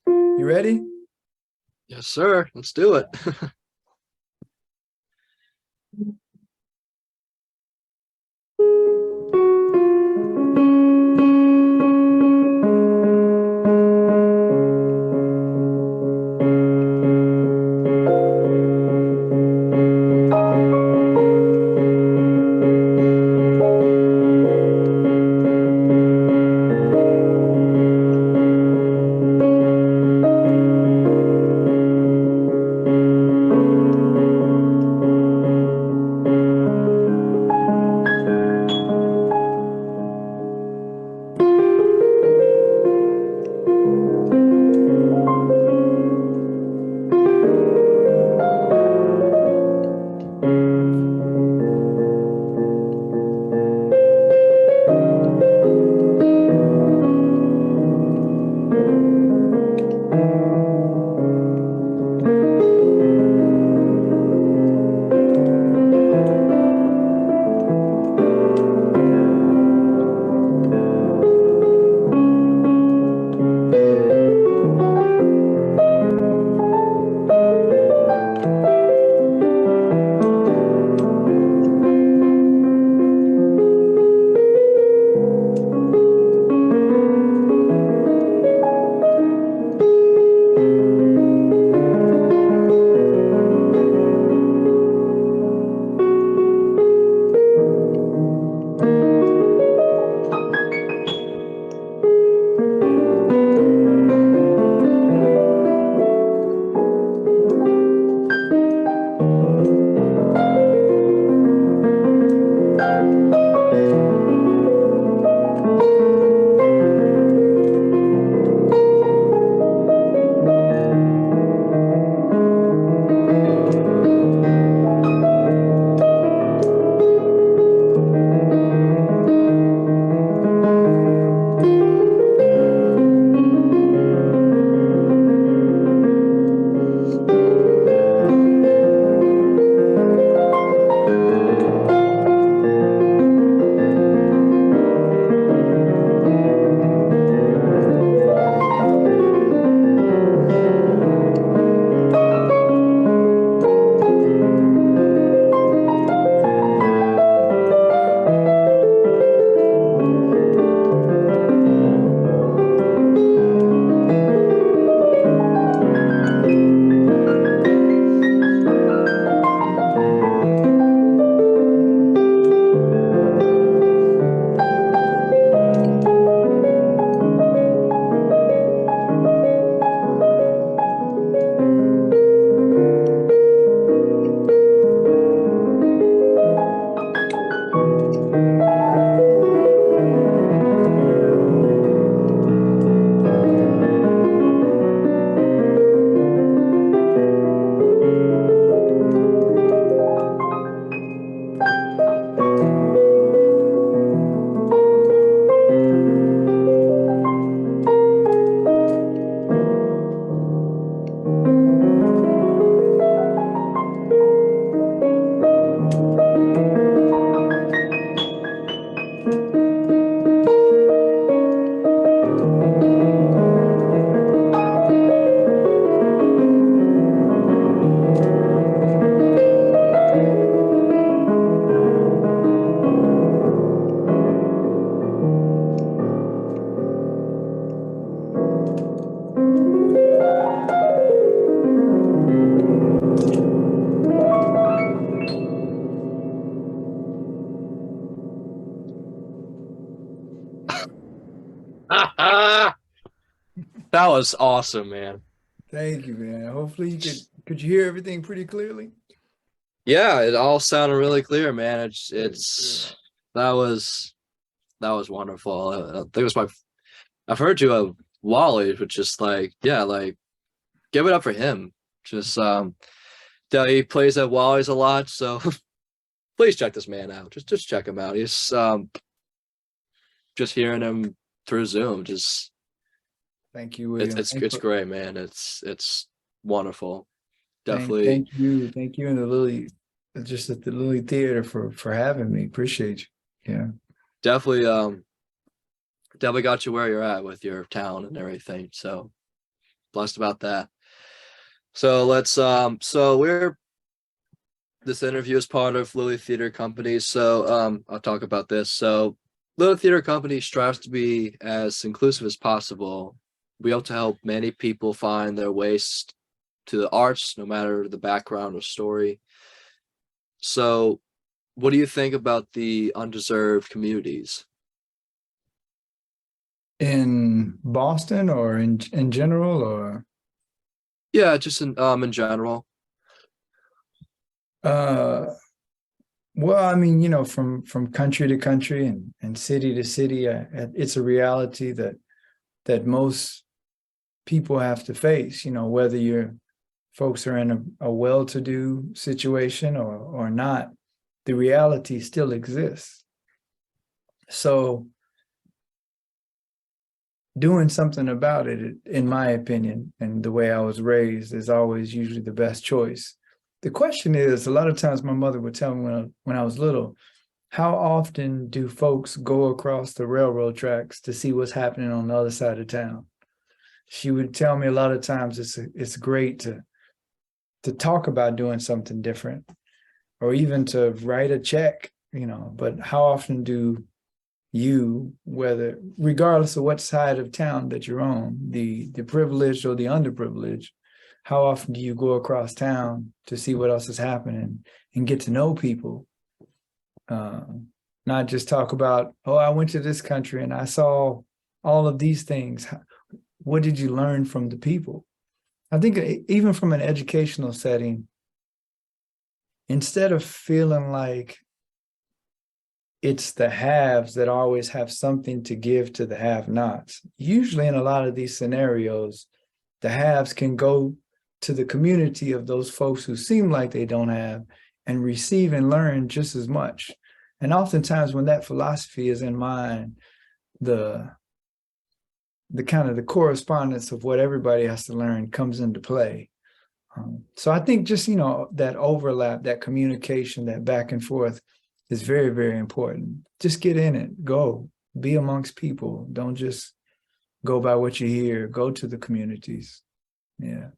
You ready? Yes, sir. Let's do it. That was awesome, man. Thank you, man. Hopefully could you hear everything pretty clearly? Yeah, it all sounded really clear, man. It's that was wonderful. I think it was I've heard you of Wally, which is like, yeah, like give it up for him. Just that he plays at Wally's a lot, so please check this man out. Just check him out. He's just hearing him through Zoom, just Thank you, William. it's great, man. It's wonderful. Definitely. Thank you, and the Lily, just at the Lily Theater for having me. Appreciate you. Yeah. Definitely got you where you're at with your town and everything. So blessed about that. So let's this interview is part of Lily Theater Company. So I'll talk about this. So Lily Theater Company strives to be as inclusive as possible. We hope to help many people find their ways to the arts, no matter the background or story. So what do you think about the undeserved communities? In Boston or in general, or Yeah, just in general. Well, I mean, you know, from country to country and city to city, it's a reality that most people have to face. You know, whether folks are in a well-to-do situation or not, the reality still exists. So doing something about it, in my opinion, and the way I was raised, is always usually the best choice. The question is, a lot of times my mother would tell me when I was little, how often do folks go across the railroad tracks to see what's happening on the other side of town? She would tell me a lot of times it's great to talk about doing something different, or even to write a check, you know, but how often do you, regardless of what side of town that you're on, the privileged or the underprivileged, how often do you go across town to see what else is happening and get to know people? Not just talk about, oh, I went to this country and I saw all of these things. What did you learn from the people? I think even from an educational setting, instead of feeling like it's the haves that always have something to give to the have-nots, usually in a lot of these scenarios, the haves can go to the community of those folks who seem like they don't have and receive and learn just as much. And oftentimes when that philosophy is in mind, the kind of the correspondence of what everybody has to learn comes into play. So I think just, you know, that overlap, that communication, that back and forth is very, very important. Just get in it, go, be amongst people. Don't just go by what you hear, go to the communities. Yeah.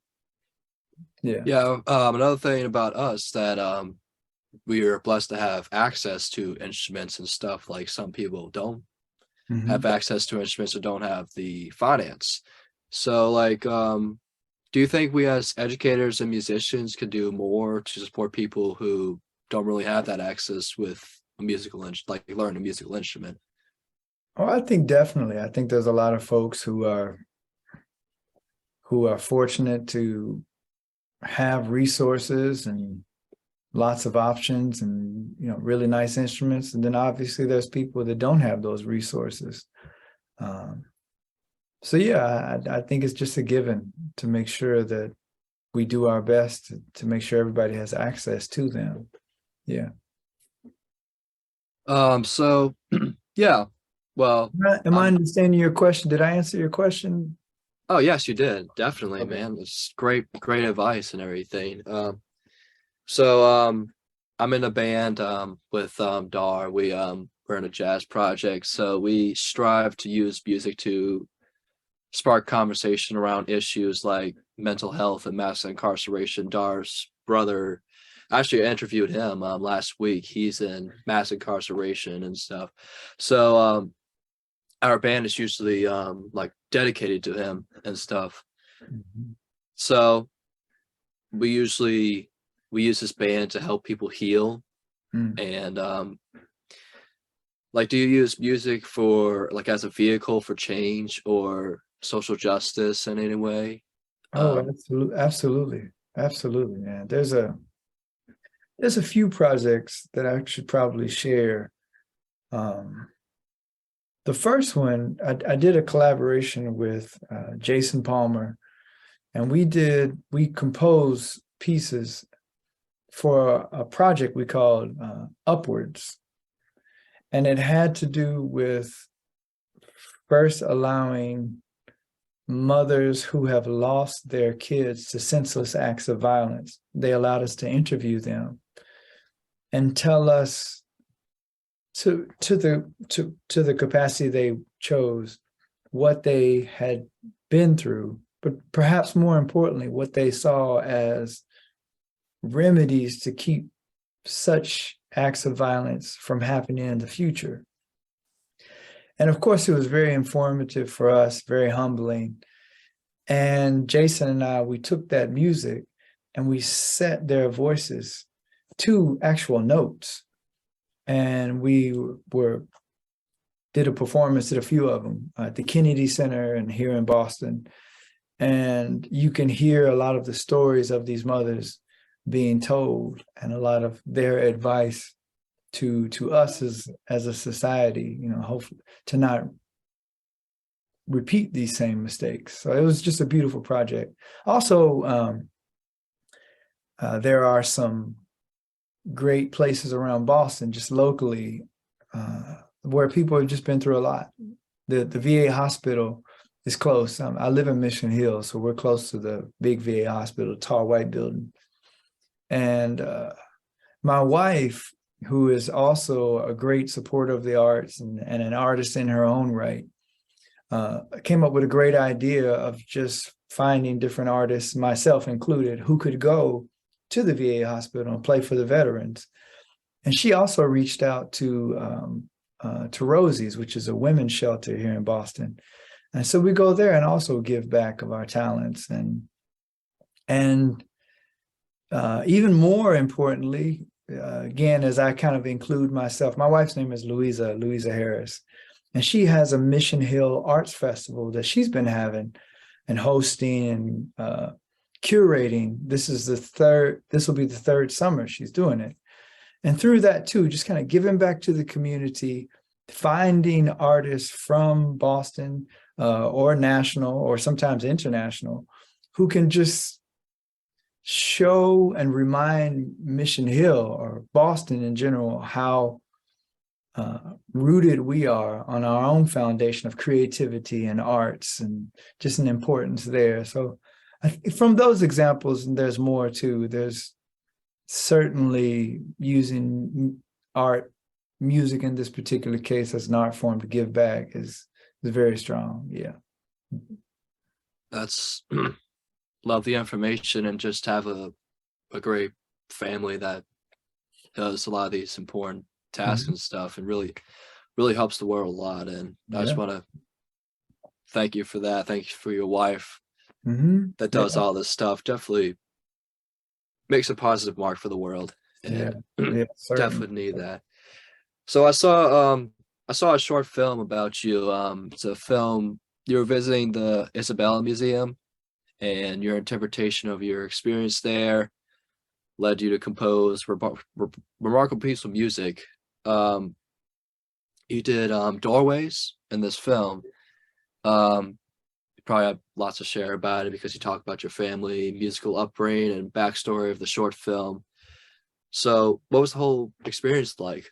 Another thing about us that we are blessed to have access to instruments and stuff, like some people don't have access to instruments or don't have the finance. So like do you think we as educators and musicians could do more to support people who don't really have that access with a musical like learn a musical instrument? Oh, I think definitely. I think there's a lot of folks who are fortunate to have resources and lots of options and, you know, really nice instruments. And then obviously there's people that don't have those resources. So yeah, I think it's just a given to make sure that we do our best to make sure everybody has access to them. Yeah. So yeah. Well, am I understanding your question? Did I answer your question? Oh yes, you did. Definitely, Okay. man. It's great advice and everything. So I'm in a band with Dar. We're in a jazz project. So we strive to use music to spark conversation around issues like mental health and mass incarceration. Dar's brother, actually I interviewed him last week. He's in mass incarceration and stuff. So our band is usually like dedicated to him and stuff. So we use this band to help people heal. And like, do you use music for like as a vehicle for change, or social justice in any way? Oh, absolutely, man. There's a few projects that I should probably share. The first one, I did a collaboration with Jason Palmer, and we composed pieces for a project we called Upwards. And it had to do with first allowing mothers who have lost their kids to senseless acts of violence. They allowed us to interview them and tell us to the capacity they chose what they had been through, but perhaps more importantly, what they saw as remedies to keep such acts of violence from happening in the future. And of course, it was very informative for us, very humbling. And Jason and I, we took that music and we set their voices to actual notes. And we did a performance, did a few of them at the Kennedy Center and here in Boston. And you can hear a lot of the stories of these mothers being told and a lot of their advice to us as a society, you know, hopefully to not repeat these same mistakes. So it was just a beautiful project. Also, there are some great places around Boston, just locally, where people have just been through a lot. The VA hospital is close. I live in Mission Hill, so we're close to the big VA hospital, tall white building. And my wife, who is also a great supporter of the arts and an artist in her own right, came up with a great idea of just finding different artists, myself included, who could go to the VA hospital and play for the veterans. And she also reached out to Rosie's, which is a women's shelter here in Boston. And so we go there and also give back of our talents. And even more importantly, again, as I kind of include myself, my wife's name is Louisa Harris, and she has a Mission Hill Arts Festival that she's been having and hosting and curating. This will be the third summer she's doing it. And through that too, just kind of giving back to the community, finding artists from Boston or national or sometimes international who can just show and remind Mission Hill or Boston in general how rooted we are on our own foundation of creativity and arts and just an importance there. So from those examples, and there's more too, there's certainly using art, music in this particular case as an art form to give back is very strong. Yeah. That's love the information and just have a great family that does a lot of these important tasks and stuff and really helps the world a lot. And I just want to thank you for that. Thank you for your wife that does all this stuff. Definitely makes a positive mark for the world. And definitely need that. So I saw a short film about you. It's a film, you were visiting the Isabella Museum and your interpretation of your experience there led you to compose remarkable piece of music. You did Doorways in this film. You probably have lots to share about it because you talk about your family, musical upbringing, and backstory of the short film. So what was the whole experience like?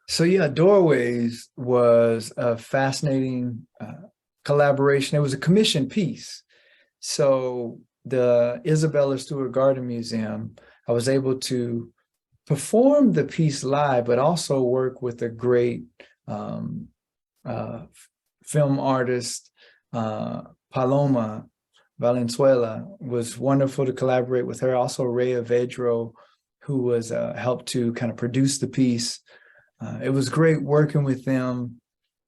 So yeah, Doorways was a fascinating collaboration. It was a commissioned piece. So the Isabella Stewart Gardner Museum, I was able to perform the piece live, but also work with a great film artist, Paloma Valenzuela. Was wonderful to collaborate with her. Also Rhea Vedro, who was helped to kind of produce the piece. It was great working with them.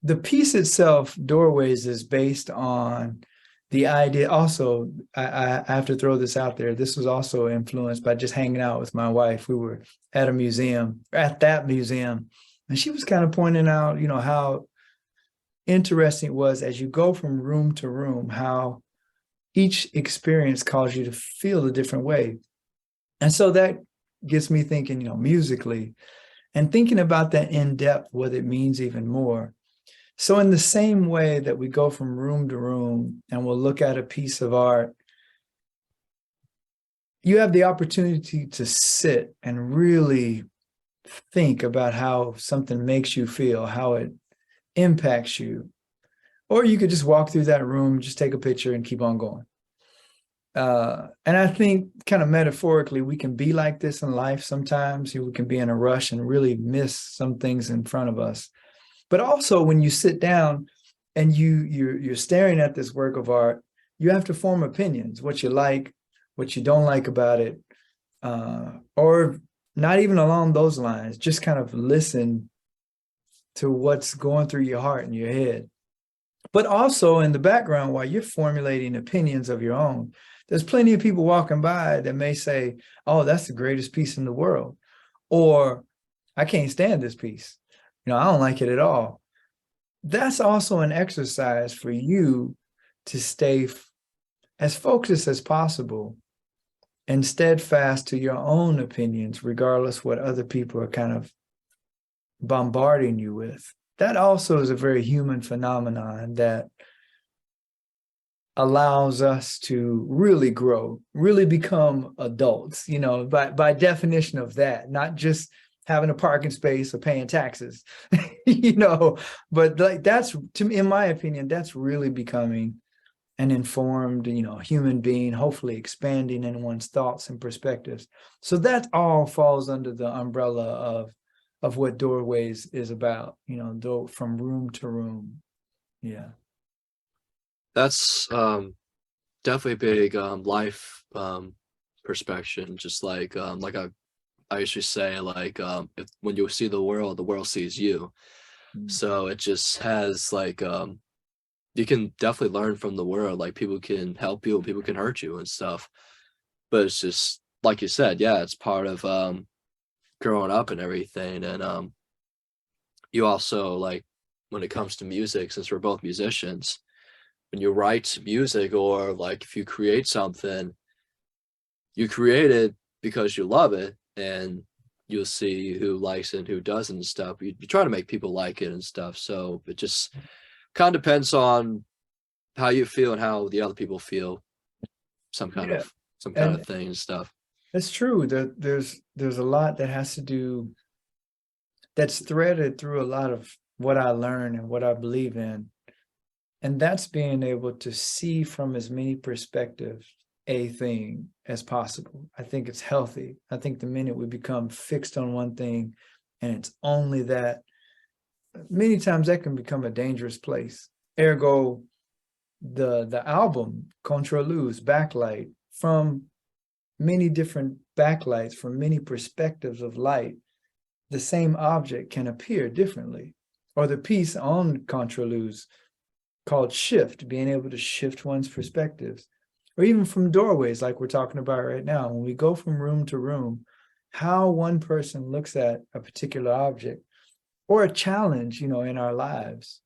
The piece itself, Doorways, is based on the idea. Also, I have to throw this out there. This was also influenced by just hanging out with my wife. We were at that museum, and she was kind of pointing out, you know, how interesting was as you go from room to room, how each experience caused you to feel a different way. And so that gets me thinking, musically, and thinking about that in depth, what it means even more. So in the same way that we go from room to room and we'll look at a piece of art, you have the opportunity to sit and really think about how something makes you feel, how it impacts you. Or you could just walk through that room, just take a picture and keep on going. And I think kind of metaphorically, we can be like this in life sometimes. We can be in a rush and really miss some things in front of us. But also when you sit down and you're staring at this work of art, you have to form opinions, what you like, what you don't like about it, or not even along those lines, just kind of listen to what's going through your heart and your head. But also in the background, while you're formulating opinions of your own, there's plenty of people walking by that may say, oh, that's the greatest piece in the world. Or I can't stand this piece. I don't like it at all. That's also an exercise for you to stay as focused as possible and steadfast to your own opinions, regardless what other people are kind of bombarding you with. That also is a very human phenomenon that allows us to really grow, really become adults, by definition of that, not just having a parking space or paying taxes, but like that's, to me, in my opinion, that's really becoming an informed, human being, hopefully expanding in one's thoughts and perspectives. So that all falls under the umbrella of what Doorways is about, from room to room. Yeah. That's definitely a big life perspective. Just like I usually say, when you see the world sees you. So it just has you can definitely learn from the world. Like people can help you and people can hurt you and stuff. But it's just like you said, yeah, it's part of growing up and everything. And you also, when it comes to music, since we're both musicians, when you write music or if you create something, you create it because you love it, and you'll see who likes it and who doesn't and stuff. You try to make people like it and stuff. So it just kind of depends on how you feel and how the other people feel. Some kind of thing and stuff. That's true. There's a lot that has to do, that's threaded through a lot of what I learn and what I believe in. And that's being able to see from as many perspectives a thing as possible. I think it's healthy. I think the minute we become fixed on one thing and it's only that, many times that can become a dangerous place. Ergo, the album, Contraluz, Backlight, from many different backlights, from many perspectives of light, the same object can appear differently. Or the piece on Contraluz called Shift, being able to shift one's perspectives. Or even from Doorways, like we're talking about right now, when we go from room to room, how one person looks at a particular object or a challenge, in our lives.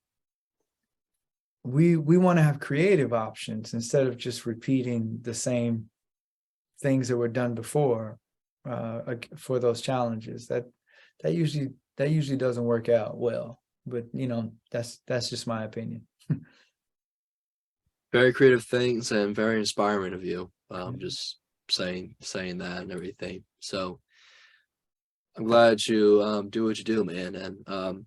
We want to have creative options instead of just repeating the same things that were done before for those challenges. That usually doesn't work out well. But that's just my opinion. Very creative things and very inspiring of you. Just saying that and everything. So I'm glad you do what you do, man. And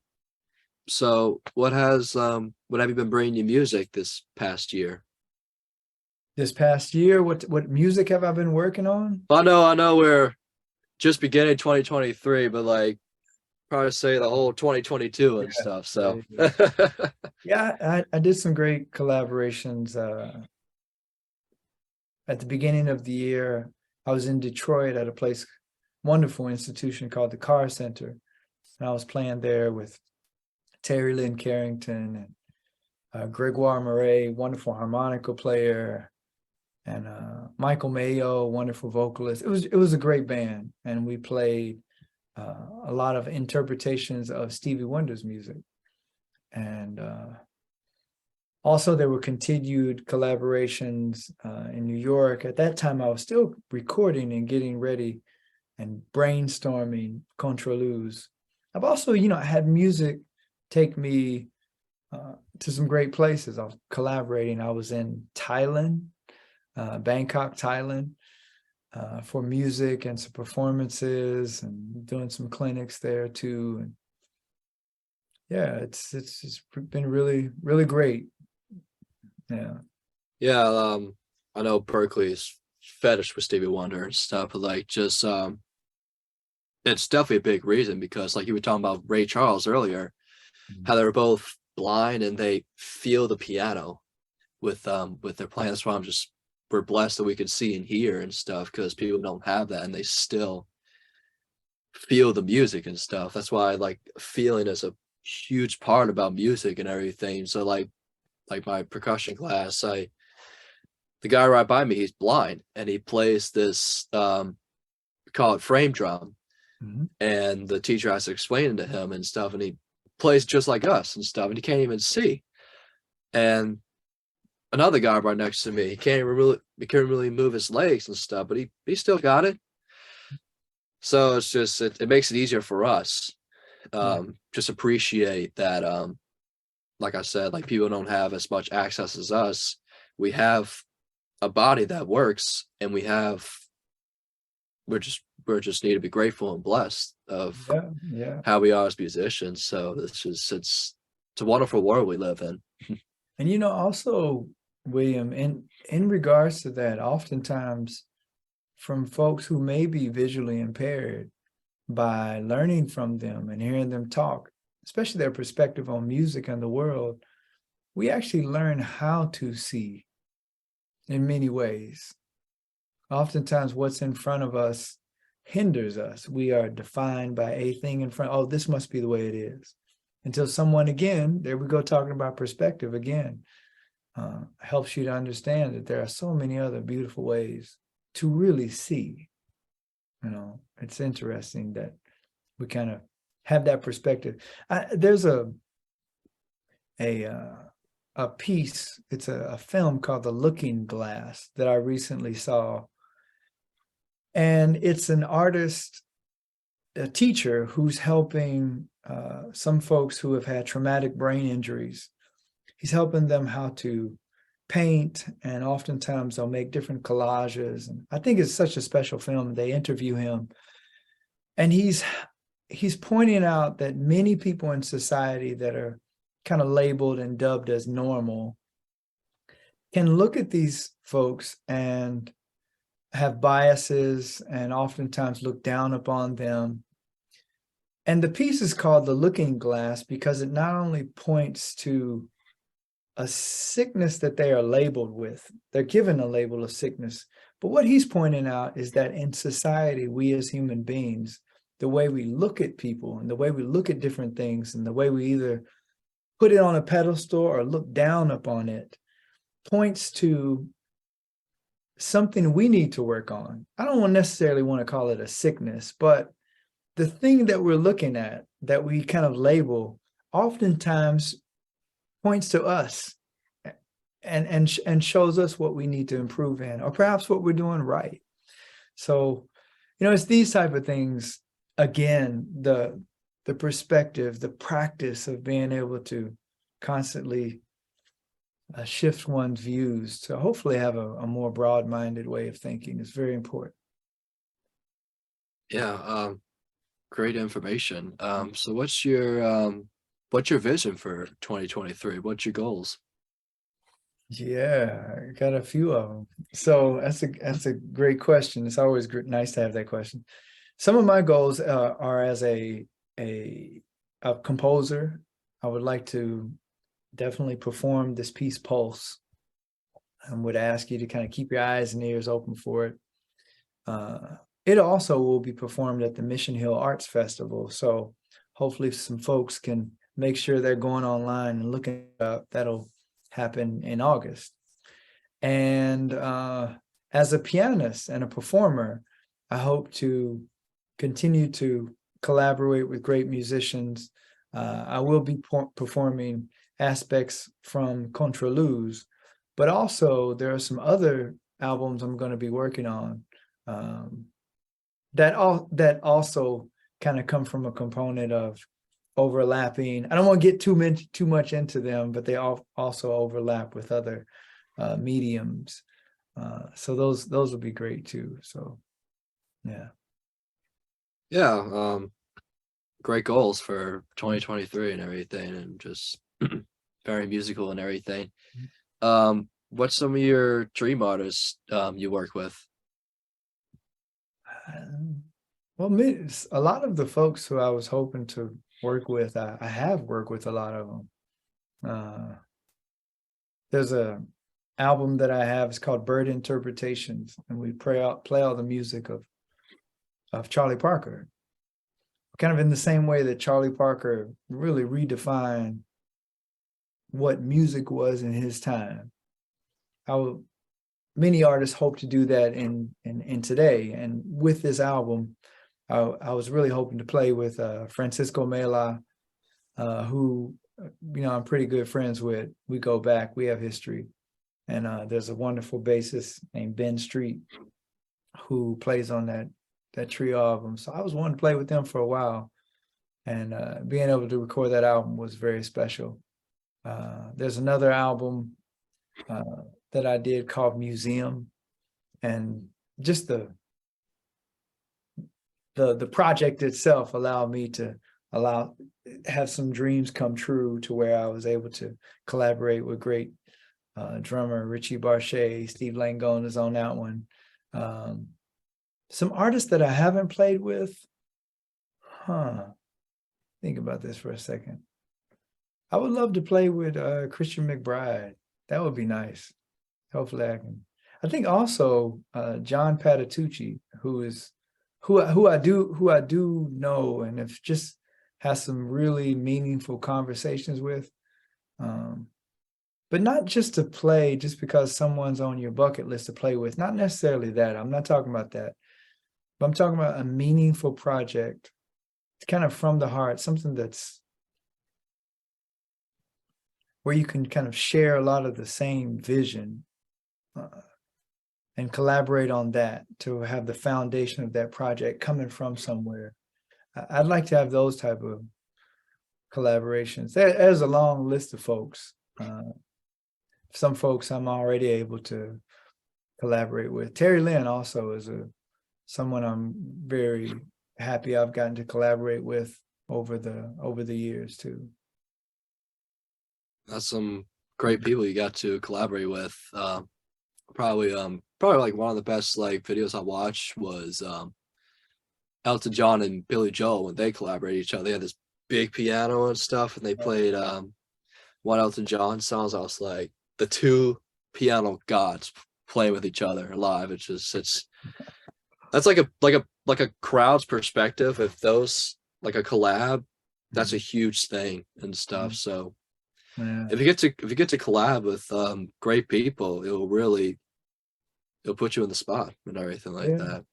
so what have you been bringing you music this past year? This past year, what music have I been working on? I know we're just beginning 2023, but probably say the whole 2022 and stuff. So yeah, I did some great collaborations. At the beginning of the year, I was in Detroit at a wonderful institution called the Carr Center. And I was playing there with Terri Lyne Carrington and Gregoire Murray, wonderful harmonica player, and Michael Mayo, wonderful vocalist. It was a great band, and we played a lot of interpretations of Stevie Wonder's music. And Also, there were continued collaborations in New York. At that time, I was still recording and getting ready and brainstorming contralus. I've also, had music take me to some great places. I was collaborating. I was in Thailand, Bangkok, Thailand, for music and some performances, and doing some clinics there too. And yeah, it's been really, really great. Yeah. Yeah, I know Berkeley's fetish with Stevie Wonder and stuff, but like just it's definitely a big reason, because like you were talking about Ray Charles earlier, how they were both blind and they feel the piano with their playing. That's why we're blessed that we could see and hear and stuff, because people don't have that and they still feel the music and stuff. That's why like feeling is a huge part about music and everything. So like my percussion class, the guy right by me, he's blind and he plays this we call it frame drum. And the teacher has to explain it to him and stuff, and he plays just like us and stuff, and he can't even see. And another guy right next to me, he can't really move his legs and stuff, but he still got it. So it's just it makes it easier for us. Just appreciate that like I said, like people don't have as much access as us. We have a body that works, and we're just need to be grateful and blessed of how we are as musicians. So it's a wonderful world we live in. And also, William, in regards to that, oftentimes from folks who may be visually impaired, by learning from them and hearing them talk, especially their perspective on music and the world, we actually learn how to see in many ways. Oftentimes what's in front of us hinders us. We are defined by a thing in front. Oh, this must be the way it is. Until someone, again, there we go, talking about perspective again, helps you to understand that there are so many other beautiful ways to really see. It's interesting that we kind of have that perspective. There's a piece, it's a film called The Looking Glass that I recently saw. And it's an artist, a teacher who's helping some folks who have had traumatic brain injuries. He's helping them how to paint, and oftentimes they'll make different collages. And I think it's such a special film. They interview him, and he's pointing out that many people in society that are kind of labeled and dubbed as normal can look at these folks and have biases and oftentimes look down upon them. And the piece is called The Looking Glass because it not only points to a sickness that they are labeled with, they're given a label of sickness, but what he's pointing out is that in society, we as human beings, the way we look at people and the way we look at different things and the way we either put it on a pedestal or look down upon it points to something we need to work on. I don't necessarily want to call it a sickness, but the thing that we're looking at that we kind of label oftentimes points to us and shows us what we need to improve in, or perhaps what we're doing right. So, it's these type of things, again, the perspective, the practice of being able to constantly shift one's views to hopefully have a more broad-minded way of thinking is very important. Yeah, great information. So what's your vision for 2023? What's your goals? Yeah, I got a few of them. So that's a great question. It's always nice to have that question. Some of my goals are as a composer. I would like to definitely perform this piece, Pulse. I would ask you to kind of keep your eyes and ears open for it. It also will be performed at the Mission Hill Arts Festival. So hopefully some folks can make sure they're going online and looking it up. That'll happen in August. And as a pianist and a performer, I hope to continue to collaborate with great musicians. I will be performing aspects from Contraluz, but also there are some other albums I'm going to be working on that also kind of come from a component of overlapping. I don't want to get too much into them, but they also overlap with other mediums. So those will be great too. So Yeah, great goals for 2023 and everything, and just very musical and everything. What's some of your dream artists you work with? Well, a lot of the folks who I was hoping to work with, I have worked with a lot of them. There's a album that I have, it's called Bird Interpretations, and we play all the music of Charlie Parker, kind of in the same way that Charlie Parker really redefined what music was in his time. How many artists hope to do that in today. And with this album, I was really hoping to play with Francisco Mela, who, I'm pretty good friends with. We go back, we have history. And there's a wonderful bassist named Ben Street who plays on that trio album. So I was wanting to play with them for a while, and being able to record that album was very special. There's another album that I did called Museum, and just the project itself allowed me to have some dreams come true, to where I was able to collaborate with great drummer Richie Barchet. Steve Langone is on that one. Some artists that I haven't played with. Think about this for a second. I would love to play with Christian McBride. That would be nice. Hopefully I can. I think also John Patitucci, who I do know, and have just has some really meaningful conversations with. But not just to play just because someone's on your bucket list to play with. Not necessarily that. I'm not talking about that. But I'm talking about a meaningful project. It's kind of from the heart, something that's where you can kind of share a lot of the same vision and collaborate on that, to have the foundation of that project coming from somewhere. I'd like to have those type of collaborations. There's a long list of folks. Some folks I'm already able to collaborate with. Terri Lyne also is someone I'm very happy I've gotten to collaborate with over the years too. That's some great people you got to collaborate with. Probably like one of the best like videos I watched was Elton John and Billy Joel when they collaborated each other. They had this big piano and stuff, and they played one Elton John songs. I was like, the two piano gods playing with each other live. That's like a crowd's perspective. If those like a collab, that's a huge thing and stuff. So if you get to collab with great people, it'll put you in the spot and everything like that.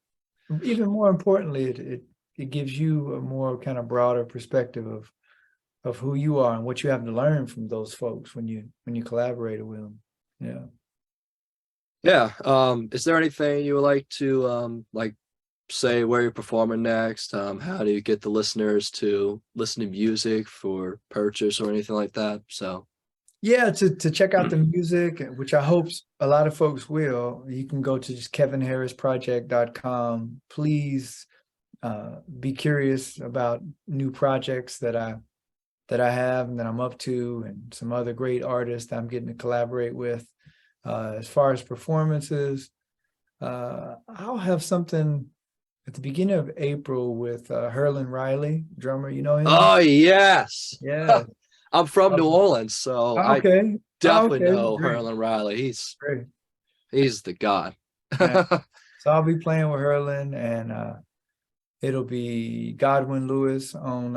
Even more importantly, it gives you a more kind of broader perspective of who you are and what you have to learn from those folks when you collaborated with them. Is there anything you would like to like say where you're performing next? How do you get the listeners to listen to music for purchase or anything like that? So to check out the music, which I hope a lot of folks will, you can go to just kevinharrisproject.com. Please be curious about new projects that I have and that I'm up to, and some other great artists that I'm getting to collaborate with. As far as performances, I'll have something at the beginning of April with Herlin Riley, drummer. You know him? Oh yes. Yeah. I'm from New Orleans, so I definitely know Herlin Riley. He's the god. So I'll be playing with Herlin, and it'll be Godwin Lewis on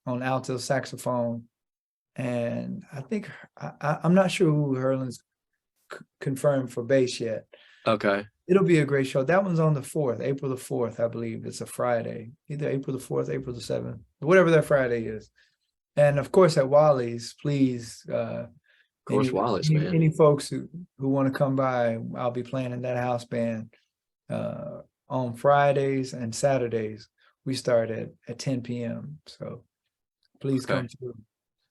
alto saxophone, and I think I'm not sure who Herlin's confirmed for bass yet. Okay. It'll be a great show. That one's on the 4th, April the 4th, I believe. It's a Friday, either April the 4th, April the 7th, whatever that Friday is. And of course at Wally's, please, Of course, Wallace, man. any folks who want to come by, I'll be playing in that house band on Fridays and Saturdays. We start at 10 p.m. So please come through.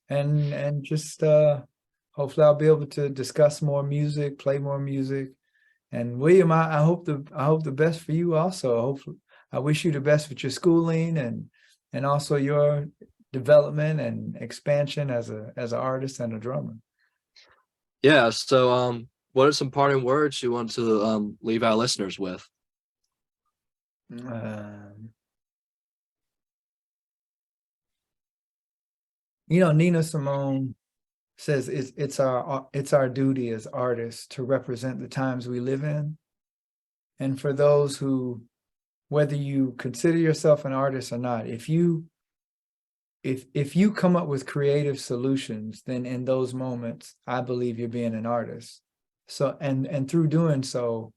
And just hopefully I'll be able to discuss more music, play more music. And William, I hope the best for you also. Hopefully, I wish you the best with your schooling and also your development and expansion as an artist and a drummer. Yeah. So, what are some parting words you want to leave our listeners with? Nina Simone says it's our duty as artists to represent the times we live in. And for those who, whether you consider yourself an artist or not, if you come up with creative solutions, then in those moments, I believe you're being an artist. So, and through doing so,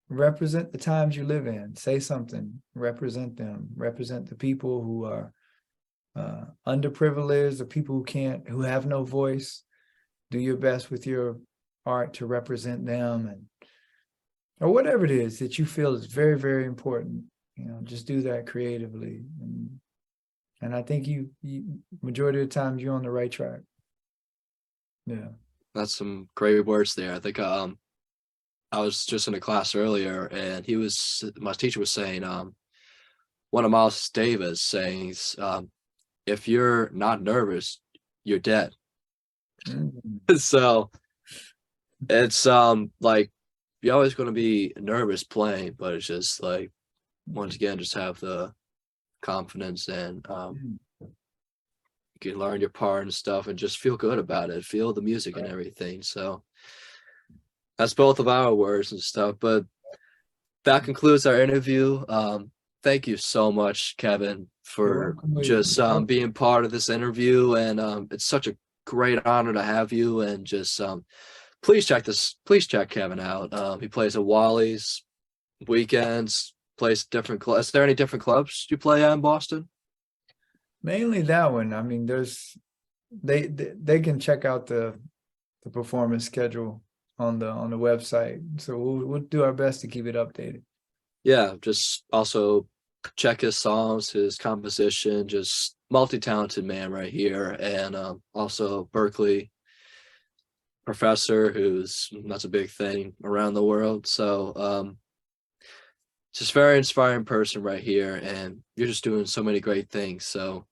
represent the times you live in, say something, represent them, represent the people who are underprivileged, the people who have no voice. Do your best with your art to represent them, or whatever it is that you feel is very, very important. Just do that creatively. And I think you majority of the time you're on the right track. Yeah. That's some great words there. I think I was just in a class earlier, and my teacher was saying, one of Miles Davis sayings, if you're not nervous, you're dead. So it's like you're always going to be nervous playing, but it's just like, once again, just have the confidence and you can learn your part and stuff and just feel good about it, feel the music and everything. So that's both of our words and stuff. But that concludes our interview. Thank you so much, Kevin, for just being part of this interview. And it's such a great honor to have you. And just please check Kevin out. He plays at Wally's weekends, plays different clubs. Is there any different clubs you play at in Boston? Mainly that one. I mean, they can check out the performance schedule on the website. So we'll do our best to keep it updated. Yeah, just also check his songs, his composition, just multi-talented man right here. And also Berkeley professor, that's a big thing around the world. So just very inspiring person right here, and you're just doing so many great things. So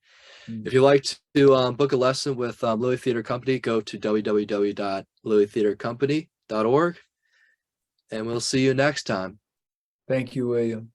if you'd like to book a lesson with Louis Theater Company, go to www.louistheatercompany.org, and we'll see you next time. Thank you, William.